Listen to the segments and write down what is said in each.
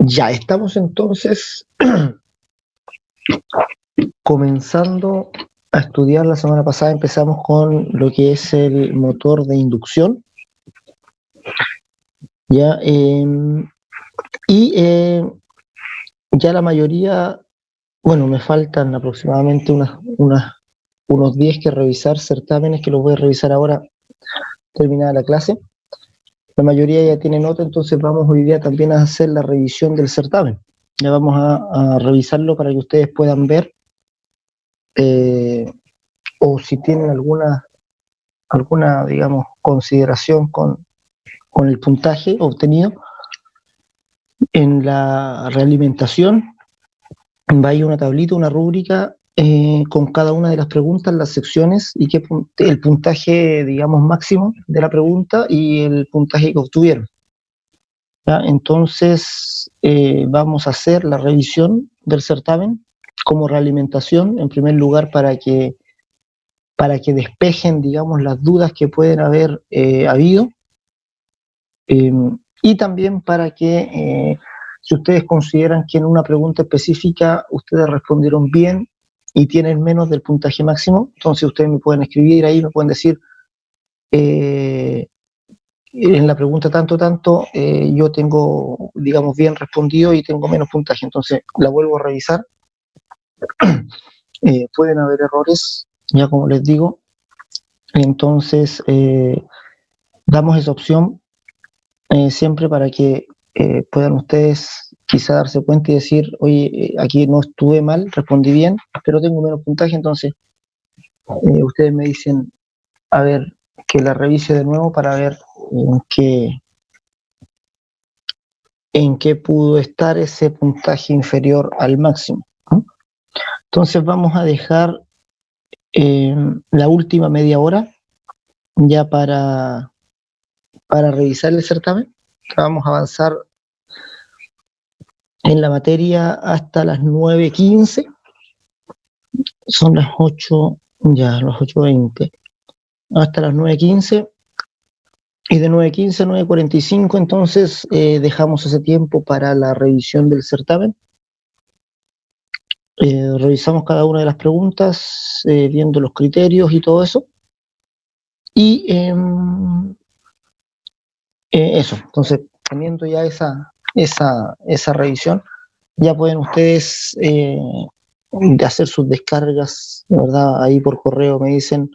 Ya estamos entonces comenzando a estudiar. La semana pasada empezamos con lo que es el motor de inducción. Ya, ya la mayoría, bueno, me faltan aproximadamente unos 10 que revisar, certámenes que los voy a revisar ahora terminada la clase. La mayoría ya tiene nota, entonces vamos hoy día también a hacer la revisión del certamen. Ya vamos a revisarlo para que ustedes puedan ver o si tienen alguna, digamos, consideración con el puntaje obtenido. En la realimentación va a ir una tablita, una rúbrica con cada una de las preguntas, las secciones y el puntaje, digamos, máximo de la pregunta y el puntaje que obtuvieron. ¿Ya? Entonces vamos a hacer la revisión del certamen como realimentación, en primer lugar para que despejen, digamos, las dudas que pueden haber habido, y también para que si ustedes consideran que en una pregunta específica ustedes respondieron bien y tienen menos del puntaje máximo, entonces ustedes me pueden escribir ahí, me pueden decir en la pregunta tanto, yo tengo, digamos, bien respondido y tengo menos puntaje, entonces la vuelvo a revisar. Pueden haber errores, ya como les digo, entonces damos esa opción siempre para que puedan ustedes quizá darse cuenta y decir, oye, aquí no estuve mal, respondí bien, pero tengo menos puntaje, entonces ustedes me dicen, a ver, que la revise de nuevo para ver en qué pudo estar ese puntaje inferior al máximo. Entonces vamos a dejar la última media hora ya para revisar el certamen. Vamos a avanzar en la materia hasta las 9:15. Son las 8, ya, las 8:20. Hasta las 9:15. Y de 9:15 a 9:45, entonces dejamos ese tiempo para la revisión del certamen. Revisamos cada una de las preguntas, viendo los criterios y todo eso. Y eso, entonces, teniendo ya esa revisión, ya pueden ustedes hacer sus descargas, ¿verdad? Ahí por correo me dicen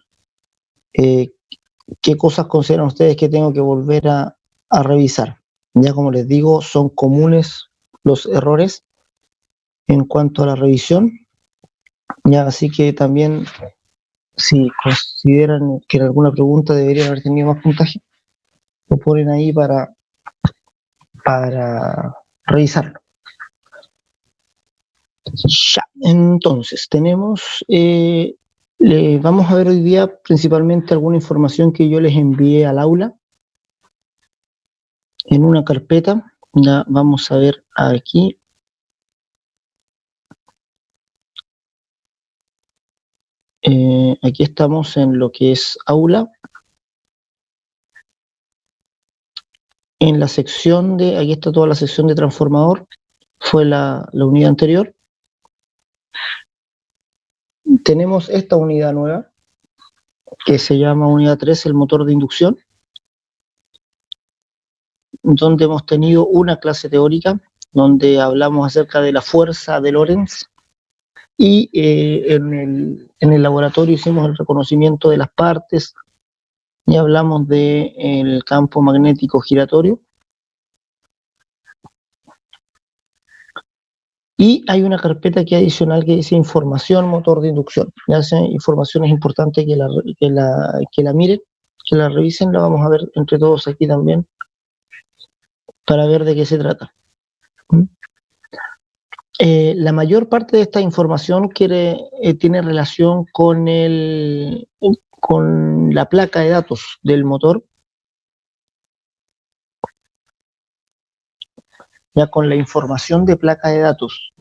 qué cosas consideran ustedes que tengo que volver a revisar. Ya como les digo, son comunes los errores en cuanto a la revisión. Ya, así que también, si consideran que en alguna pregunta deberían haber tenido más puntaje, lo ponen ahí para revisarlo. Ya, entonces tenemos, vamos a ver hoy día principalmente alguna información que yo les envié al aula en una carpeta. Ya vamos a ver aquí. Aquí estamos en lo que es aula. En la sección aquí está toda la sección de transformador, fue la unidad anterior. Tenemos esta unidad nueva, que se llama unidad 3, el motor de inducción, donde hemos tenido una clase teórica, donde hablamos acerca de la fuerza de Lorentz, y en el laboratorio hicimos el reconocimiento de las partes, y hablamos del campo magnético giratorio. Y hay una carpeta aquí adicional que dice información motor de inducción. Ya sea información es importante que la miren, que la revisen, la vamos a ver entre todos aquí también, para ver de qué se trata. La mayor parte de esta información tiene relación con la placa de datos del motor, ya con la información de placa de datos.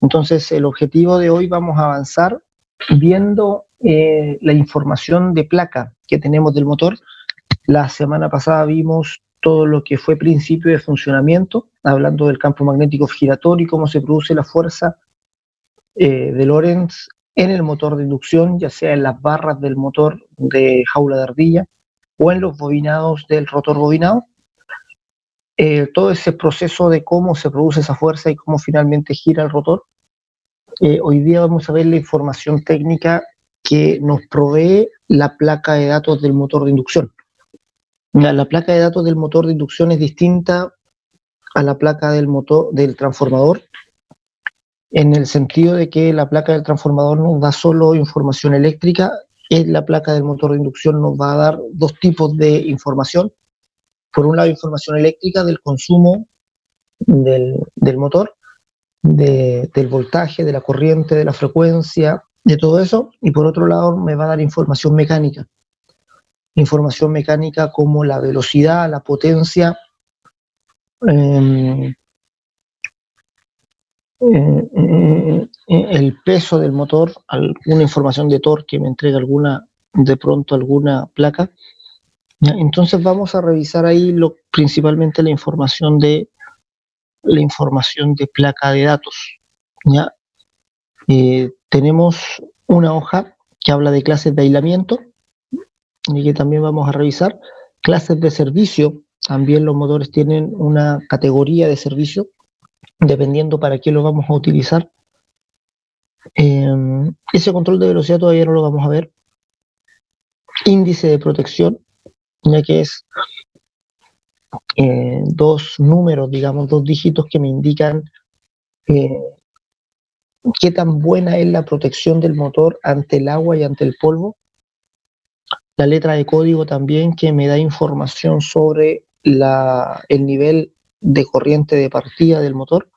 Entonces, el objetivo de hoy, vamos a avanzar viendo la información de placa que tenemos del motor. La semana pasada vimos todo lo que fue principio de funcionamiento, hablando del campo magnético giratorio y cómo se produce la fuerza de Lorentz en el motor de inducción, ya sea en las barras del motor de jaula de ardilla o en los bobinados del rotor bobinado. Todo ese proceso de cómo se produce esa fuerza y cómo finalmente gira el rotor. Hoy día vamos a ver la información técnica que nos provee la placa de datos del motor de inducción. La placa de datos del motor de inducción es distinta a la placa del motor del transformador, en el sentido de que la placa del transformador nos da solo información eléctrica, y la placa del motor de inducción nos va a dar dos tipos de información. Por un lado, información eléctrica del consumo del motor, del voltaje, de la corriente, de la frecuencia, de todo eso, y por otro lado me va a dar información mecánica como la velocidad, la potencia, el peso del motor, alguna información de torque que me entrega de pronto alguna placa. ¿Ya? Entonces vamos a revisar ahí principalmente la información de placa de datos. ¿Ya? Tenemos una hoja que habla de clases de aislamiento y que también vamos a revisar. Clases de servicio, también los motores tienen una categoría de servicio, dependiendo para qué lo vamos a utilizar. Ese control de velocidad todavía no lo vamos a ver. Índice de protección, ya que es dos números, digamos, dos dígitos que me indican qué tan buena es la protección del motor ante el agua y ante el polvo. La letra de código también, que me da información sobre el nivel de corriente de partida del motor.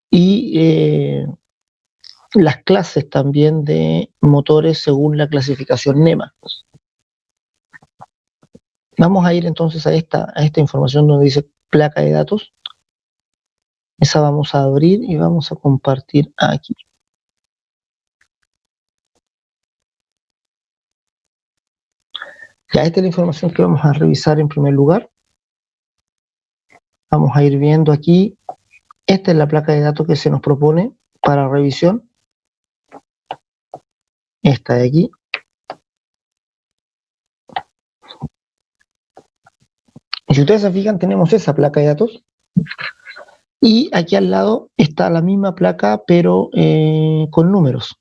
Y las clases también de motores según la clasificación NEMA. Vamos a ir entonces a esta información donde dice placa de datos. Esa vamos a abrir y vamos a compartir aquí. Ya, esta es la información que vamos a revisar en primer lugar. Vamos a ir viendo aquí. Esta es la placa de datos que se nos propone para revisión. Esta de aquí. Y si ustedes se fijan, tenemos esa placa de datos. Y aquí al lado está la misma placa, pero con números.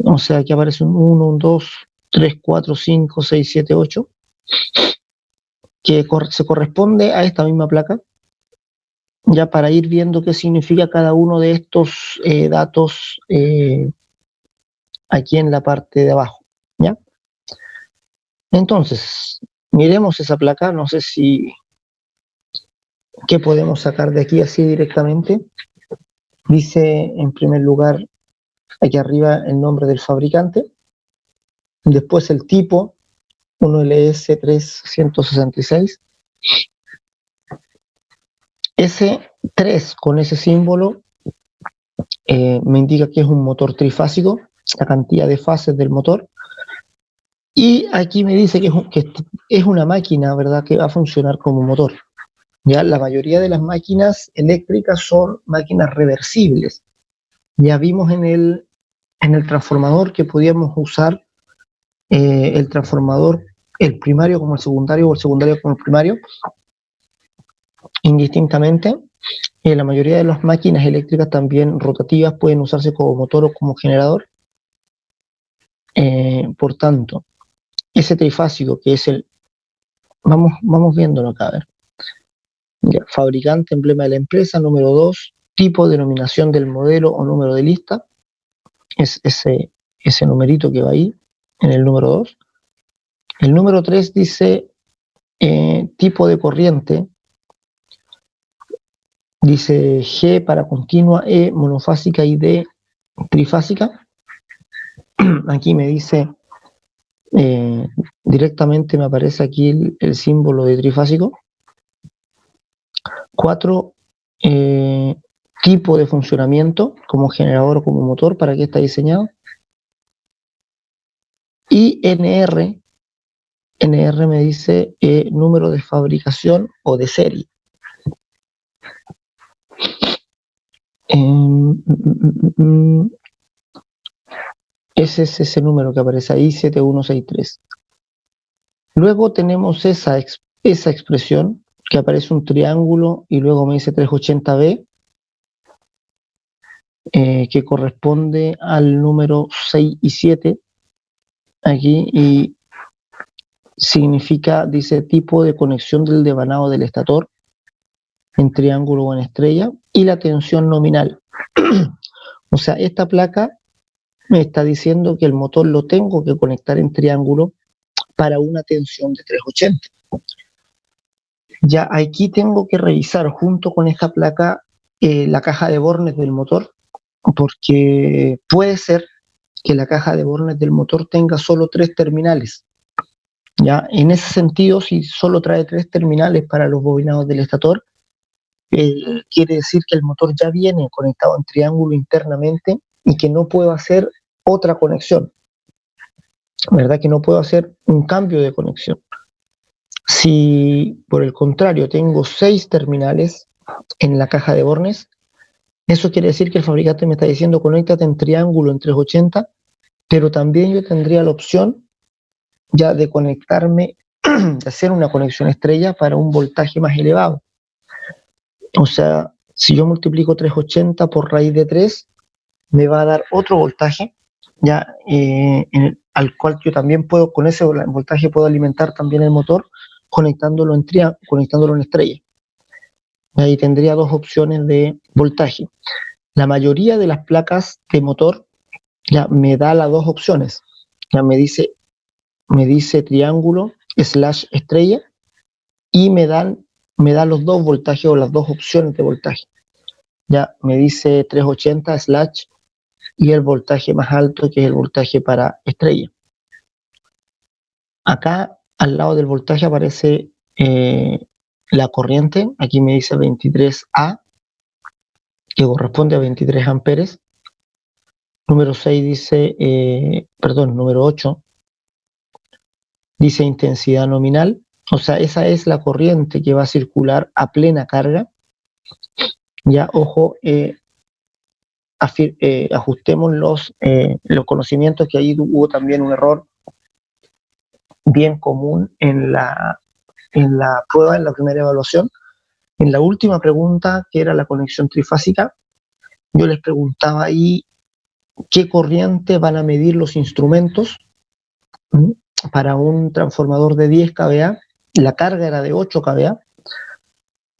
O sea, aquí aparece un 1, un 2, 3, 4, 5, 6, 7, 8, que se corresponde a esta misma placa, ya para ir viendo qué significa cada uno de estos datos aquí en la parte de abajo, ¿ya? Entonces, miremos esa placa, no sé qué podemos sacar de aquí así directamente. Dice en primer lugar aquí arriba el nombre del fabricante, después el tipo, 1LS366. Ese 3 con ese símbolo me indica que es un motor trifásico, la cantidad de fases del motor. Y aquí me dice que es una máquina, ¿verdad?, que va a funcionar como motor. Ya la mayoría de las máquinas eléctricas son máquinas reversibles. Ya vimos en el transformador que podíamos usar el transformador, el primario como el secundario o el secundario como el primario, indistintamente. La mayoría de las máquinas eléctricas también rotativas pueden usarse como motor o como generador. Por tanto, ese trifásico que es vamos viéndolo acá, a ver. Ya, fabricante, emblema de la empresa, número 2, tipo, denominación del modelo o número de lista, es ese numerito que va ahí en el número 2. El número 3 dice tipo de corriente, dice G para continua, E monofásica y D trifásica. Aquí me dice directamente, me aparece aquí el símbolo de trifásico. 4, tipo de funcionamiento, como generador o como motor, para qué está diseñado. Y NR NR me dice número de fabricación o de serie. Ese es ese número que aparece ahí, 7163. Luego tenemos esa expresión que aparece un triángulo y luego me dice 380B, que corresponde al número 6 y 7 aquí, y significa, dice, tipo de conexión del devanado del estator en triángulo o en estrella, y la tensión nominal. O sea, esta placa me está diciendo que el motor lo tengo que conectar en triángulo para una tensión de 380. Ya aquí tengo que revisar junto con esta placa la caja de bornes del motor, porque puede ser que la caja de bornes del motor tenga solo 3 terminales. Ya, en ese sentido, si solo trae 3 terminales para los bobinados del estator, quiere decir que el motor ya viene conectado en triángulo internamente y que no puedo hacer otra conexión, ¿verdad? Que no puedo hacer un cambio de conexión. Si por el contrario tengo 6 terminales en la caja de bornes, eso quiere decir que el fabricante me está diciendo conéctate en triángulo en 380, pero también yo tendría la opción ya de conectarme, de hacer una conexión estrella para un voltaje más elevado. O sea, si yo multiplico 380 por raíz de 3, me va a dar otro voltaje, ya al cual yo también puedo, con ese voltaje puedo alimentar también el motor conectándolo en estrella. Y ahí tendría 2 opciones de voltaje. La mayoría de las placas de motor ya me da las 2 opciones. Ya me dice triángulo / estrella, y me da los 2 voltajes o las 2 opciones de voltaje. Ya me dice 380 / y el voltaje más alto, que es el voltaje para estrella. Acá al lado del voltaje aparece la corriente. Aquí me dice 23A, que corresponde a 23 amperes. Número 6 dice, número 8 dice intensidad nominal. O sea, esa es la corriente que va a circular a plena carga. Ya, ojo, ajustemos los conocimientos, que ahí hubo también un error bien común en la prueba, en la primera evaluación. En la última pregunta, que era la conexión trifásica, yo les preguntaba ahí qué corriente van a medir los instrumentos para un transformador de 10 kVA. La carga era de 8 kVA.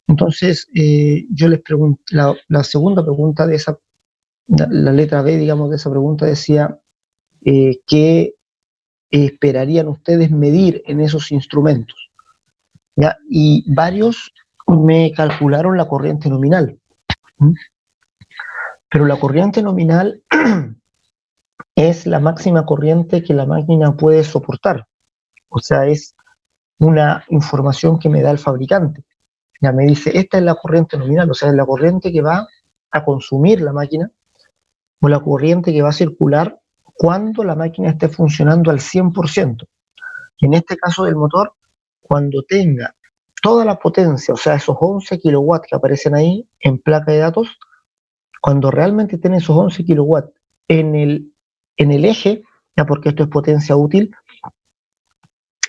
Entonces, yo les pregunté, la segunda pregunta de esa, la letra B, digamos, de esa pregunta decía qué esperarían ustedes medir en esos instrumentos. ¿Ya? Y varios me calcularon la corriente nominal. Pero la corriente nominal es la máxima corriente que la máquina puede soportar. O sea, es una información que me da el fabricante. Ya me dice, esta es la corriente nominal, o sea, es la corriente que va a consumir la máquina, o la corriente que va a circular cuando la máquina esté funcionando al 100%. Y en este caso del motor, cuando tenga toda la potencia, o sea, esos 11 kilowatts que aparecen ahí en placa de datos, cuando realmente tiene esos 11 kilowatts en el eje, ya porque esto es potencia útil,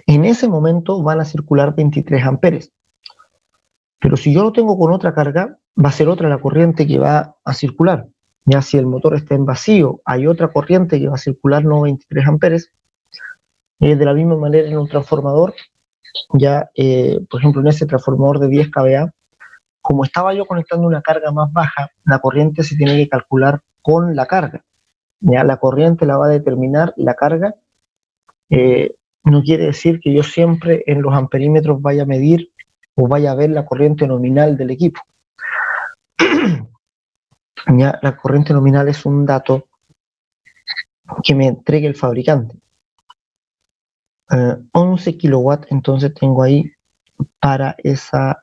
en ese momento van a circular 23 amperes. Pero si yo lo tengo con otra carga, va a ser otra la corriente que va a circular. Ya si el motor está en vacío, hay otra corriente que va a circular, no 23 amperes. De la misma manera en un transformador, ya por ejemplo en ese transformador de 10 kVA, como estaba yo conectando una carga más baja, la corriente se tiene que calcular con la carga. Ya la corriente la va a determinar la carga. No quiere decir que yo siempre en los amperímetros vaya a medir o vaya a ver la corriente nominal del equipo. Ya, la corriente nominal es un dato que me entrega el fabricante. 11 kilowatts, entonces tengo ahí para esa,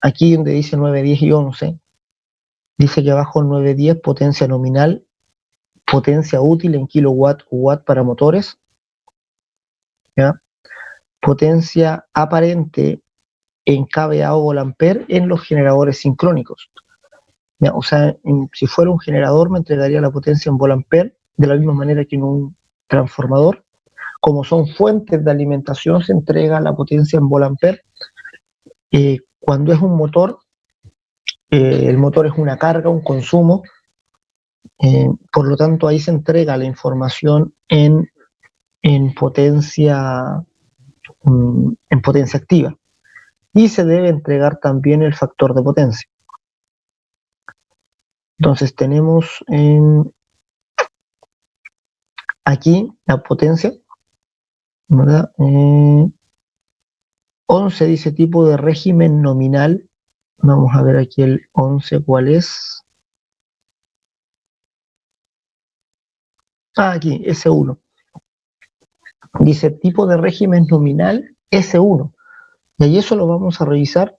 aquí donde dice 9, 10 y 11, dice que abajo 9, 10 potencia nominal, potencia útil en kilowatt o watt para motores, ¿ya? Potencia aparente en kVA o volampere en los generadores sincrónicos. ¿Ya? O sea, si fuera un generador me entregaría la potencia en volampere de la misma manera que en un transformador. Como son fuentes de alimentación, se entrega la potencia en volampere. Cuando es un motor, el motor es una carga, un consumo, por lo tanto ahí se entrega la información en potencia activa, y se debe entregar también el factor de potencia. Entonces tenemos aquí la potencia, ¿verdad? 11 dice tipo de régimen nominal. Vamos a ver aquí el 11 cuál es. Aquí, S1. Dice tipo de régimen nominal S1. Y ahí eso lo vamos a revisar.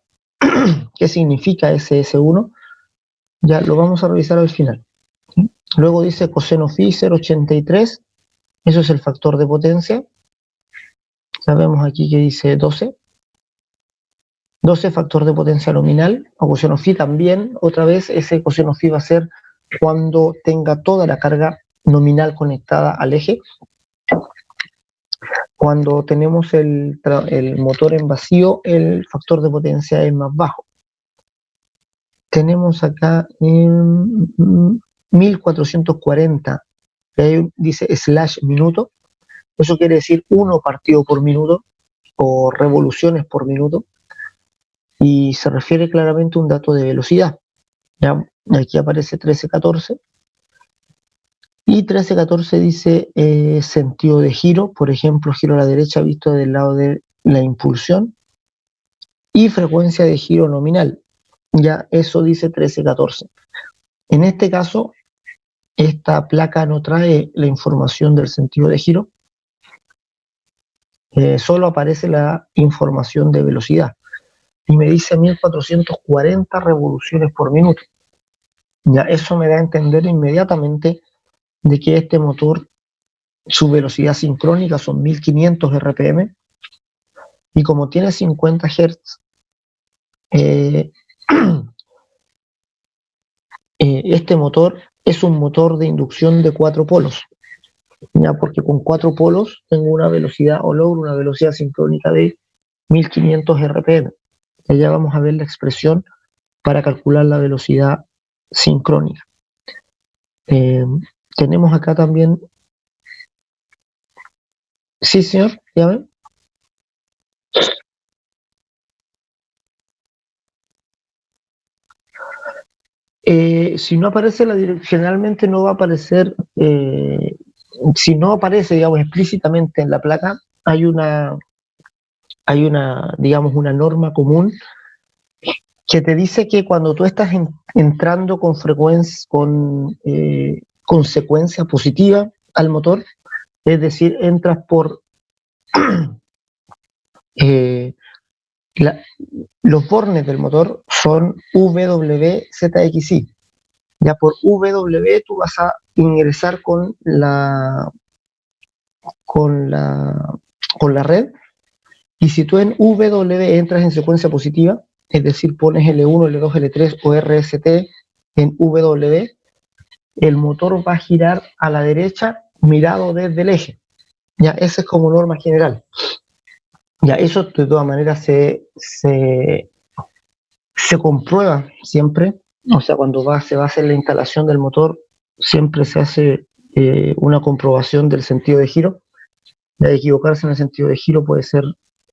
¿Qué significa ese S1? Ya lo vamos a revisar al final. Luego dice coseno phi 0,83. Eso es el factor de potencia. Sabemos aquí que dice 12. 12 factor de potencia nominal. O coseno phi también. Otra vez ese coseno phi va a ser cuando tenga toda la carga nominal conectada al eje. Cuando tenemos el motor en vacío, el factor de potencia es más bajo. Tenemos acá 1440, que ahí dice slash minuto. Eso quiere decir 1 partido por minuto o revoluciones por minuto, y se refiere claramente a un dato de velocidad. ¿Ya? Aquí aparece 1314. Y 1314 dice sentido de giro, por ejemplo, giro a la derecha visto del lado de la impulsión, y frecuencia de giro nominal. Ya eso dice 1314. En este caso, esta placa no trae la información del sentido de giro, solo aparece la información de velocidad. Y me dice 1440 revoluciones por minuto. Ya eso me da a entender inmediatamente de que este motor, su velocidad sincrónica son 1500 RPM, y como tiene 50 Hz, este motor es un motor de inducción de 4 polos, ¿ya? Porque con 4 polos tengo una velocidad o logro una velocidad sincrónica de 1500 RPM. Ya vamos a ver la expresión para calcular la velocidad sincrónica. Tenemos acá también. Sí, señor, ya ven. Si no aparece la dirección, generalmente no va a aparecer, si no aparece, digamos, explícitamente en la placa, hay una, digamos, una norma común que te dice que cuando tú estás entrando con frecuencia, con secuencia positiva al motor, es decir, entras por los bornes del motor son WZXI. Ya por W tú vas a ingresar con la red, y si tú en W entras en secuencia positiva, es decir, pones L1, L2, L3 o RST en W, el motor va a girar a la derecha mirado desde el eje. Ya, esa es como norma general. Ya, eso de todas maneras se comprueba siempre. O sea, cuando se va a hacer la instalación del motor, siempre se hace una comprobación del sentido de giro. De equivocarse en el sentido de giro puede ser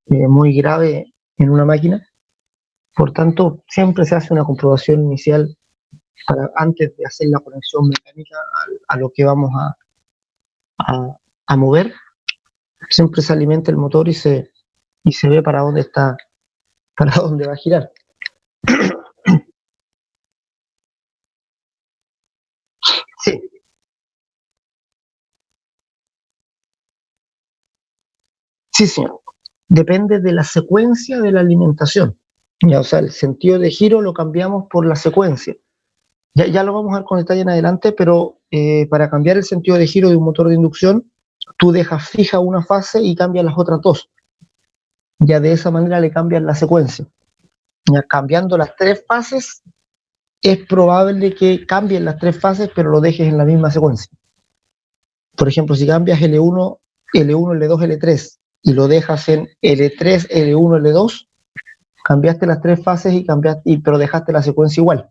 muy grave en una máquina. Por tanto, siempre se hace una comprobación inicial antes de hacer la conexión mecánica a lo que vamos a mover. Siempre se alimenta el motor y se ve para dónde va a girar. Sí. Sí, señor. Depende de la secuencia de la alimentación. Ya, o sea, el sentido de giro lo cambiamos por la secuencia. Ya lo vamos a ver con detalle en adelante, pero para cambiar el sentido de giro de un motor de inducción, tú dejas fija una fase y cambias las otras dos. Ya de esa manera le cambias la secuencia. Ya cambiando las tres fases, es probable que cambien las tres fases, pero lo dejes en la misma secuencia. Por ejemplo, si cambias L1, L2, L3 y lo dejas en L3, L1, L2, cambiaste las tres fases pero dejaste la secuencia igual.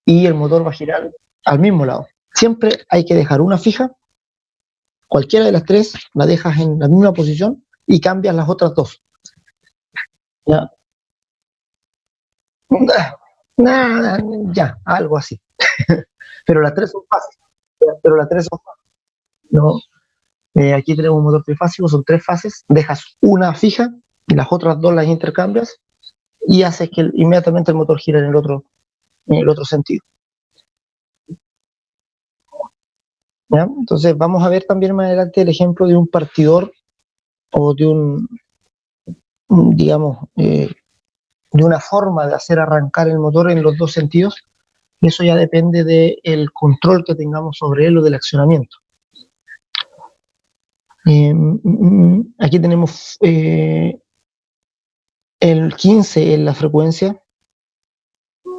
Y el motor va a girar al mismo lado. Siempre hay que dejar una fija, cualquiera de las tres, la dejas en la misma posición y cambias las otras dos. ¿Ya? Ya, algo así. Pero las tres son fáciles. No, aquí tenemos un motor trifásico, son tres fases, dejas una fija y las otras dos las intercambias y haces que inmediatamente el motor gire en el otro sentido. ¿Ya? Entonces vamos a ver también más adelante el ejemplo de un partidor o de digamos, de una forma de hacer arrancar el motor en los dos sentidos, y eso ya depende del control que tengamos sobre él o del accionamiento. Aquí tenemos el 15 en la frecuencia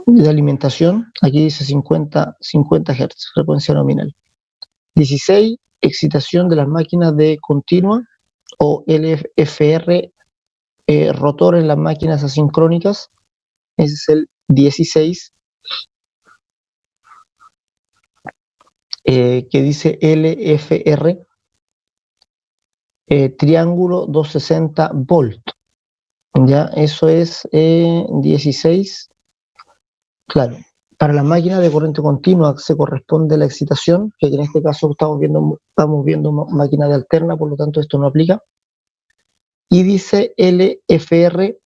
de alimentación, aquí dice 50 Hz, frecuencia nominal. 16, excitación de las máquinas de continua o LFR, rotor en las máquinas asincrónicas, ese es el 16, que dice LFR, triángulo 260 volt. Ya, eso es 16. Claro, para la máquina de corriente continua se corresponde la excitación, que en este caso estamos viendo máquina de alterna, por lo tanto esto no aplica. Y dice LFR,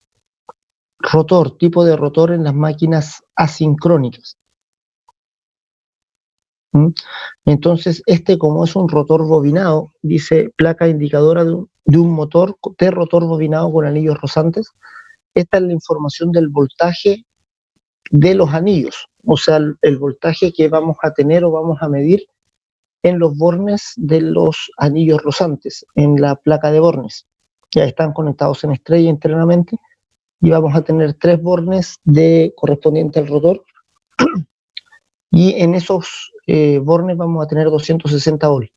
rotor, tipo de rotor en las máquinas asincrónicas. Entonces, como es un rotor bobinado, dice placa indicadora de un motor de rotor bobinado con anillos rozantes. Esta es la información del voltaje de los anillos, o sea, el voltaje que vamos a tener o vamos a medir en los bornes de los anillos rozantes, en la placa de bornes. Ya están conectados en estrella internamente y vamos a tener tres bornes correspondientes al rotor. Y en esos bornes vamos a tener 260 volts.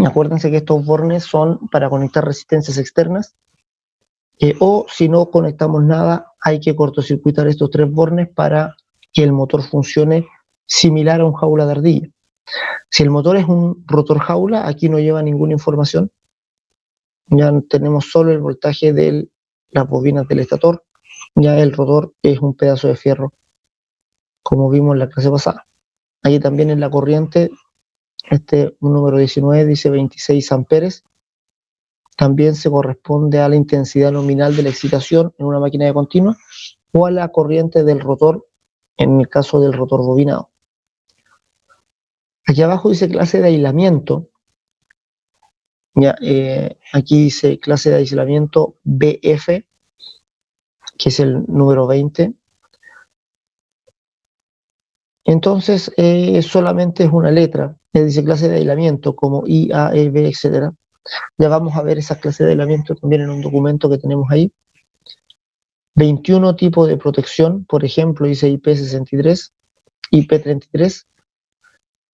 Acuérdense que estos bornes son para conectar resistencias externas, o si no conectamos nada, hay que cortocircuitar estos tres bornes para que el motor funcione similar a un jaula de ardilla. Si el motor es un rotor jaula, aquí no lleva ninguna información. Ya tenemos solo el voltaje de las bobinas del estator. Ya el rotor es un pedazo de fierro, como vimos en la clase pasada. Ahí también en la corriente, un número 19 dice 26 amperes. También se corresponde a la intensidad nominal de la excitación en una máquina de continua o a la corriente del rotor, en el caso del rotor bobinado. Aquí abajo dice clase de aislamiento. Ya, aquí dice clase de aislamiento BF, que es el número 20. Entonces, solamente es una letra. Dice clase de aislamiento como I, A, E, B, etc. Ya vamos a ver esas clases de aislamiento también en un documento que tenemos ahí. 21 tipos de protección, por ejemplo, dice IP63, IP33.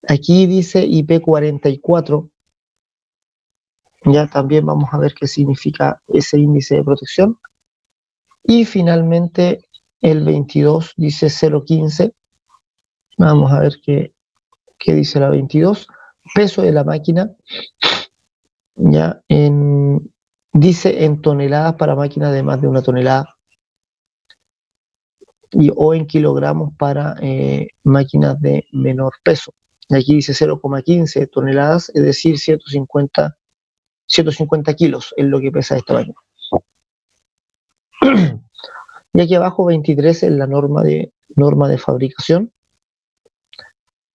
Aquí dice IP44. Ya también vamos a ver qué significa ese índice de protección. Y finalmente el 22 dice 015. Vamos a ver qué dice la 22. Peso de la máquina. Ya dice en toneladas para máquinas de más de 1 tonelada. O en kilogramos para máquinas de menor peso. Aquí dice 0,15 toneladas, es decir, 150 kilos es lo que pesa esta máquina. Y aquí abajo 23 es la norma de fabricación.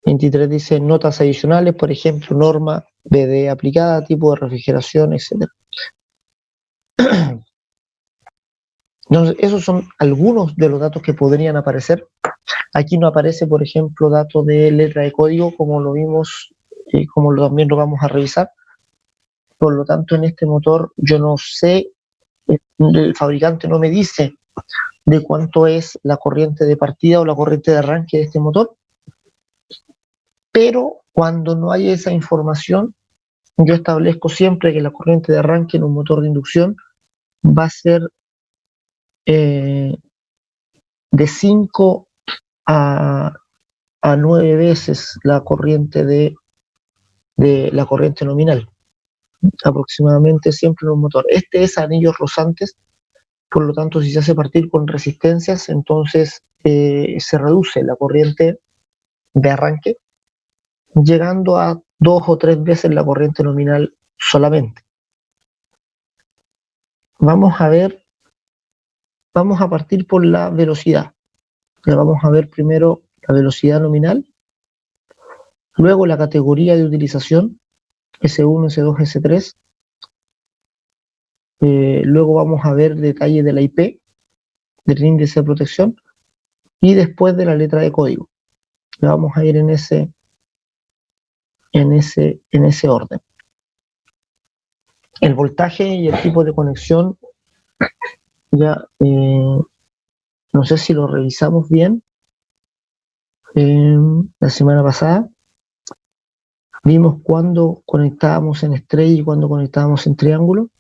23 dice notas adicionales, por ejemplo, norma BD aplicada, tipo de refrigeración, etc. Entonces, esos son algunos de los datos que podrían aparecer. Aquí no aparece, por ejemplo, datos de letra de código, como lo vimos como también lo vamos a revisar. Por lo tanto, en este motor yo no sé, el fabricante no me dice de cuánto es la corriente de partida o la corriente de arranque de este motor, pero cuando no hay esa información, yo establezco siempre que la corriente de arranque en un motor de inducción va a ser de 5 a 9 veces la corriente de la corriente nominal, aproximadamente siempre en un motor. Este es anillos rozantes, por lo tanto, si se hace partir con resistencias, entonces se reduce la corriente de arranque, llegando a 2 o 3 veces la corriente nominal solamente. Vamos a partir por la velocidad. Ya vamos a ver primero la velocidad nominal, luego la categoría de utilización, S1, S2, S3. Luego vamos a ver detalle de la IP, del índice de protección, y después de la letra de código. Ya vamos a ir en ese orden. El voltaje y el tipo de conexión, ya no sé si lo revisamos bien. La semana pasada vimos cuando conectábamos en estrella y cuando conectábamos en triángulo.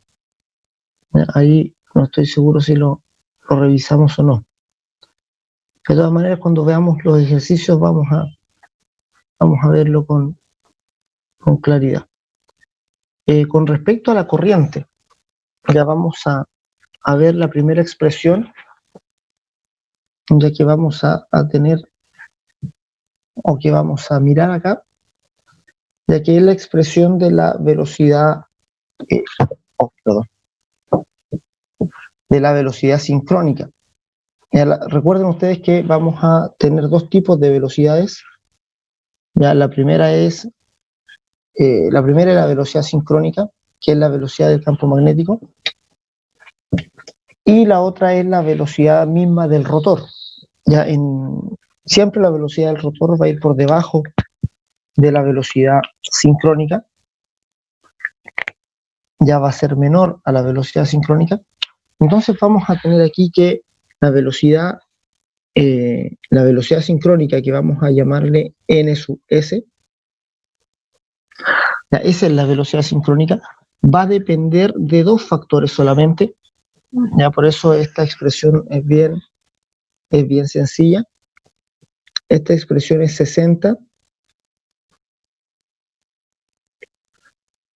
Ahí no estoy seguro si lo revisamos o no. De todas maneras, cuando veamos los ejercicios vamos a verlo con claridad. Con respecto a la corriente, ya vamos a ver la primera expresión, ya que vamos a tener, o que vamos a mirar acá, ya que es la expresión de la velocidad, de la velocidad sincrónica. Recuerden ustedes que vamos a tener dos tipos de velocidades. Ya, la primera es la velocidad sincrónica, que es la velocidad del campo magnético, y la otra es la velocidad misma del rotor. Ya, siempre la velocidad del rotor va a ir por debajo de la velocidad sincrónica, ya va a ser menor a la velocidad sincrónica. Entonces vamos a tener aquí que la velocidad sincrónica, que vamos a llamarle n sub s, esa es la velocidad sincrónica, va a depender de dos factores solamente. Ya, por eso esta expresión es bien sencilla. Esta expresión es 60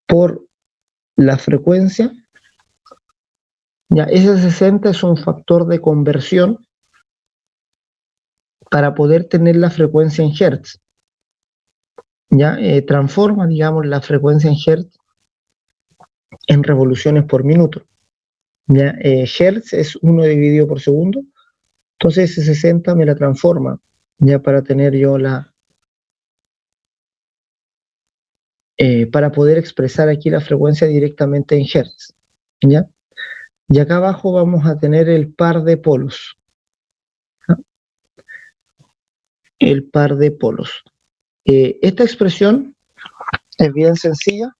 por la frecuencia. Ya, ese 60 es un factor de conversión para poder tener la frecuencia en Hertz. Ya, transforma, digamos, la frecuencia en Hertz en revoluciones por minuto. Ya, Hertz es 1 dividido por segundo, entonces ese 60 me la transforma, ya, para tener yo para poder expresar aquí la frecuencia directamente en Hertz. ¿Ya? Y acá abajo vamos a tener el par de polos. ¿Ya? El par de polos. Esta expresión es bien sencilla.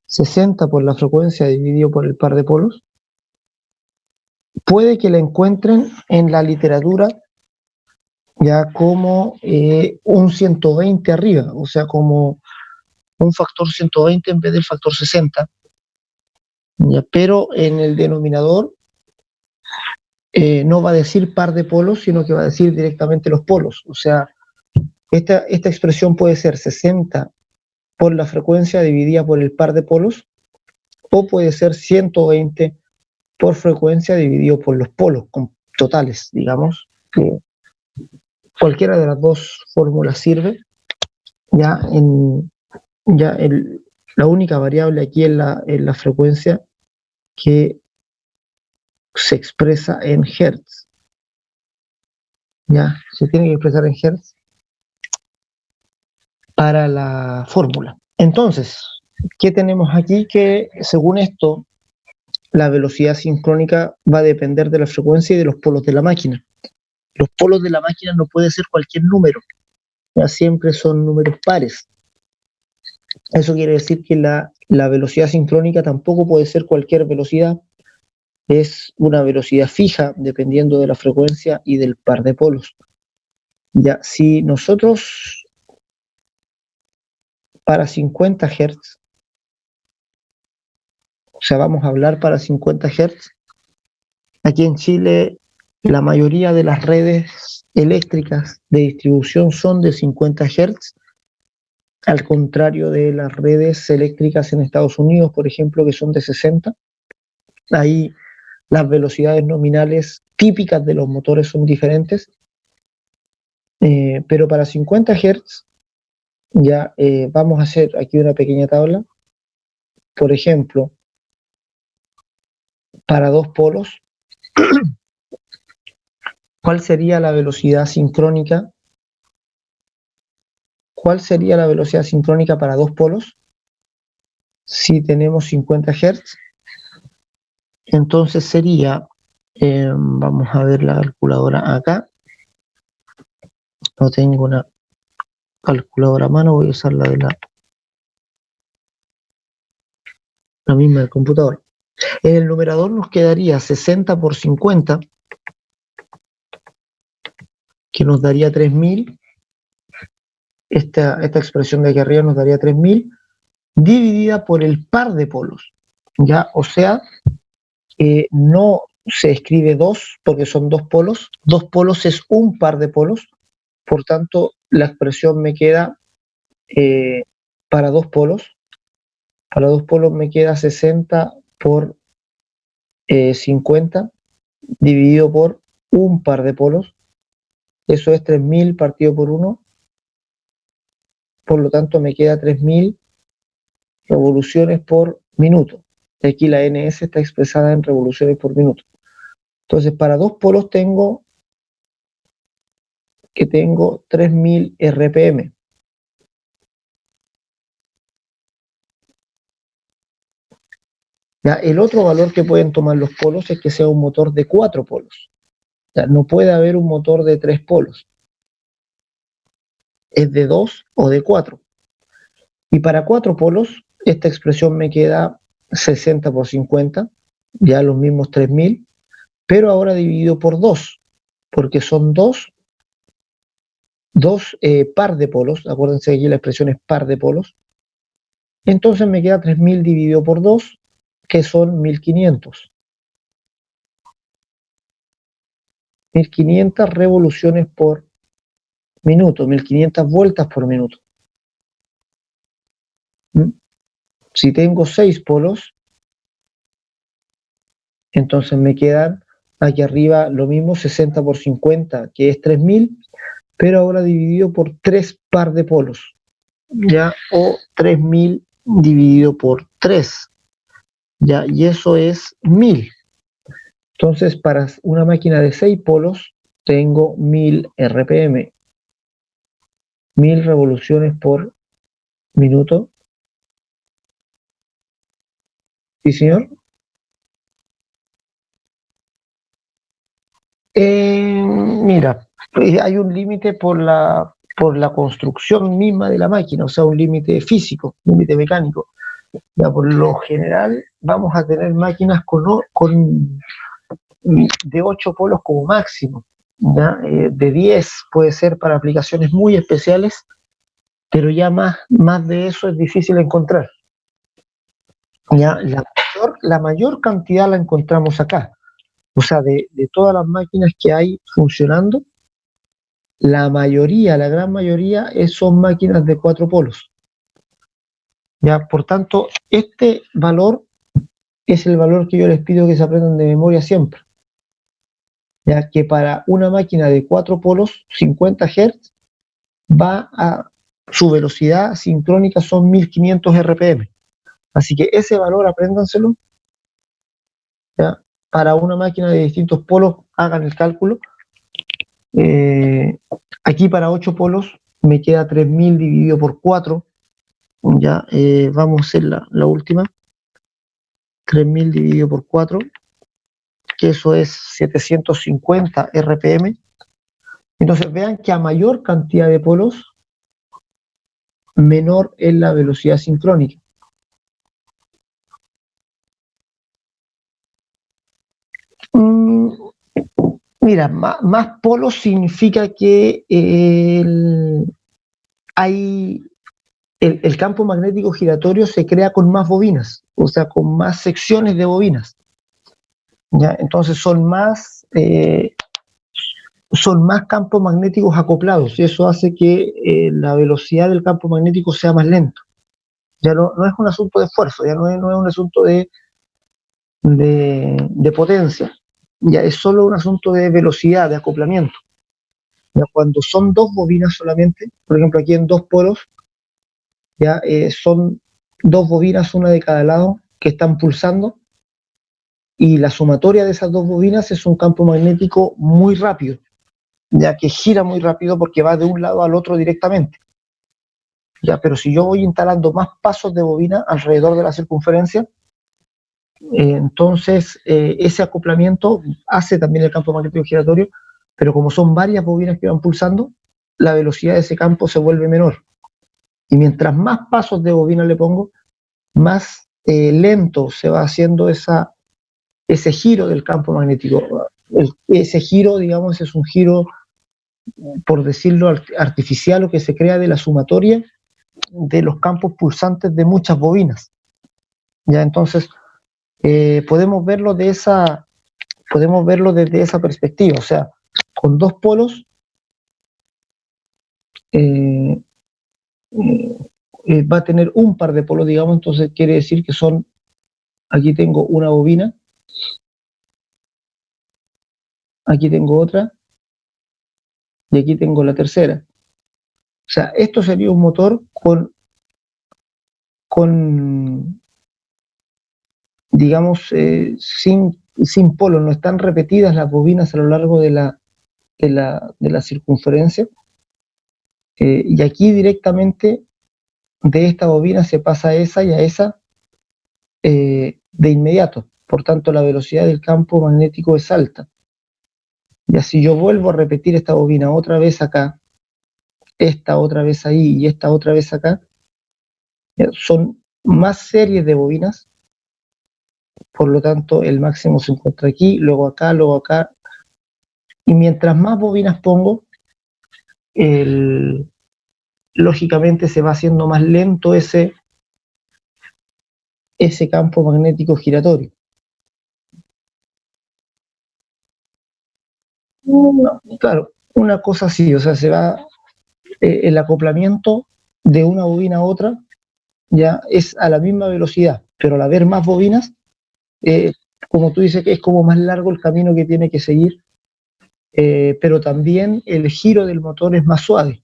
60 por la frecuencia dividido por el par de polos. Puede que la encuentren en la literatura ya como un 120 arriba, o sea, como un factor 120 en vez del factor 60. ¿Ya? Pero en el denominador no va a decir par de polos, sino que va a decir directamente los polos. O sea, esta expresión puede ser 60 por la frecuencia dividida por el par de polos, o puede ser 120 por frecuencia dividido por los polos totales, digamos. Cualquiera de las dos fórmulas sirve. La única variable aquí es la frecuencia, que se expresa en Hertz. Ya, se tiene que expresar en Hertz para la fórmula. Entonces, ¿qué tenemos aquí? Que según esto, la velocidad sincrónica va a depender de la frecuencia y de los polos de la máquina. Los polos de la máquina no puede ser cualquier número. Ya siempre son números pares. Eso quiere decir que la velocidad sincrónica tampoco puede ser cualquier velocidad, es una velocidad fija dependiendo de la frecuencia y del par de polos. Ya, si nosotros para 50 Hz, o sea, vamos a hablar para 50 Hz, aquí en Chile la mayoría de las redes eléctricas de distribución son de 50 Hz, al contrario de las redes eléctricas en Estados Unidos, por ejemplo, que son de 60. Ahí las velocidades nominales típicas de los motores son diferentes, pero para 50 Hz ya vamos a hacer aquí una pequeña tabla. Por ejemplo, para dos polos, ¿cuál sería la velocidad sincrónica? ¿Cuál sería la velocidad sincrónica para dos polos? Si tenemos 50 Hz, entonces sería, vamos a ver la calculadora acá. No tengo una calculadora a mano, voy a usar la de la misma del computador. En el numerador nos quedaría 60 por 50, que nos daría 3000. Esta expresión de aquí arriba nos daría 3000, dividida por el par de polos. ¿Ya? O sea, no se escribe 2 porque son dos polos. Dos polos es un par de polos. Por tanto, la expresión me queda para dos polos. Para dos polos me queda 60 por 50 dividido por un par de polos. Eso es 3000 partido por 1. Por lo tanto, me queda 3000 revoluciones por minuto. Aquí la NS está expresada en revoluciones por minuto. Entonces, para dos polos tengo 3000 RPM. Ya, el otro valor que pueden tomar los polos es que sea un motor de 4 polos. Ya, no puede haber un motor de 3 polos. Es de 2 o de 4. Y para 4 polos, esta expresión me queda 60 por 50, ya los mismos 3000, pero ahora dividido por 2, porque son dos par de polos. Acuérdense que aquí la expresión es par de polos. Entonces me queda 3000 dividido por 2, que son 1500. 1500 revoluciones por minuto, 1500 vueltas por minuto. Si tengo 6 polos, entonces me quedan aquí arriba lo mismo, 60 por 50, que es 3000, pero ahora dividido por 3 par de polos, ¿ya? O 3000 dividido por 3, ¿ya? Y eso es 1000. Entonces, para una máquina de 6 polos, tengo 1000 RPM, 1000 revoluciones por minuto. ¿Sí, señor? Mira, hay un límite por la construcción misma de la máquina, o sea, un límite físico, un límite mecánico. Ya, por lo general, vamos a tener máquinas con de 8 polos como máximo, ¿ya? De 10 puede ser para aplicaciones muy especiales, pero ya más de eso es difícil encontrar. Ya, la mayor cantidad la encontramos acá. O sea, de todas las máquinas que hay funcionando, la gran mayoría son máquinas de 4 polos. Ya, por tanto, este valor es el valor que yo les pido que se aprendan de memoria siempre. Ya que para una máquina de 4 polos, 50 Hz, su velocidad sincrónica son 1500 RPM. Así que ese valor apréndanselo. ¿Ya? Para una máquina de distintos polos, hagan el cálculo. Aquí para 8 polos me queda 3000 dividido por 4. Ya, vamos a hacer la última. 3000 dividido por 4, que eso es 750 RPM. Entonces vean que a mayor cantidad de polos, menor en la velocidad sincrónica. Mira, más polos significa que el campo magnético giratorio se crea con más bobinas, o sea, con más secciones de bobinas. ¿Ya? Entonces son más campos magnéticos acoplados y eso hace que la velocidad del campo magnético sea más lento. Ya no es un asunto de esfuerzo, ya no es un asunto de potencia, ya es solo un asunto de velocidad, de acoplamiento. Ya cuando son dos bobinas solamente, por ejemplo aquí en dos polos, ya son dos bobinas, una de cada lado, que están pulsando, y la sumatoria de esas dos bobinas es un campo magnético muy rápido, ya que gira muy rápido porque va de un lado al otro directamente. Ya, pero si yo voy instalando más pasos de bobina alrededor de la circunferencia, entonces ese acoplamiento hace también el campo magnético giratorio, pero como son varias bobinas que van pulsando, la velocidad de ese campo se vuelve menor. Y mientras más pasos de bobina le pongo, más lento se va haciendo ese giro del campo magnético. Ese giro, digamos, es un giro, por decirlo artificial, o que se crea de la sumatoria de los campos pulsantes de muchas bobinas. Ya, entonces podemos verlo desde esa perspectiva, o sea, con dos polos va a tener un par de polos, digamos, entonces quiere decir que aquí tengo una bobina, aquí tengo otra, y aquí tengo la tercera. O sea, esto sería un motor digamos, sin polos, no están repetidas las bobinas a lo largo de la circunferencia, y aquí directamente de esta bobina se pasa a esa y a esa de inmediato, por tanto la velocidad del campo magnético es alta. Y así yo vuelvo a repetir esta bobina otra vez acá, esta otra vez ahí y esta otra vez acá, son más series de bobinas, por lo tanto el máximo se encuentra aquí, luego acá, y mientras más bobinas pongo, lógicamente se va haciendo más lento ese campo magnético giratorio. No, claro, una cosa así, o sea, se va el acoplamiento de una bobina a otra ya es a la misma velocidad, pero al haber más bobinas, como tú dices, que es como más largo el camino que tiene que seguir, pero también el giro del motor es más suave.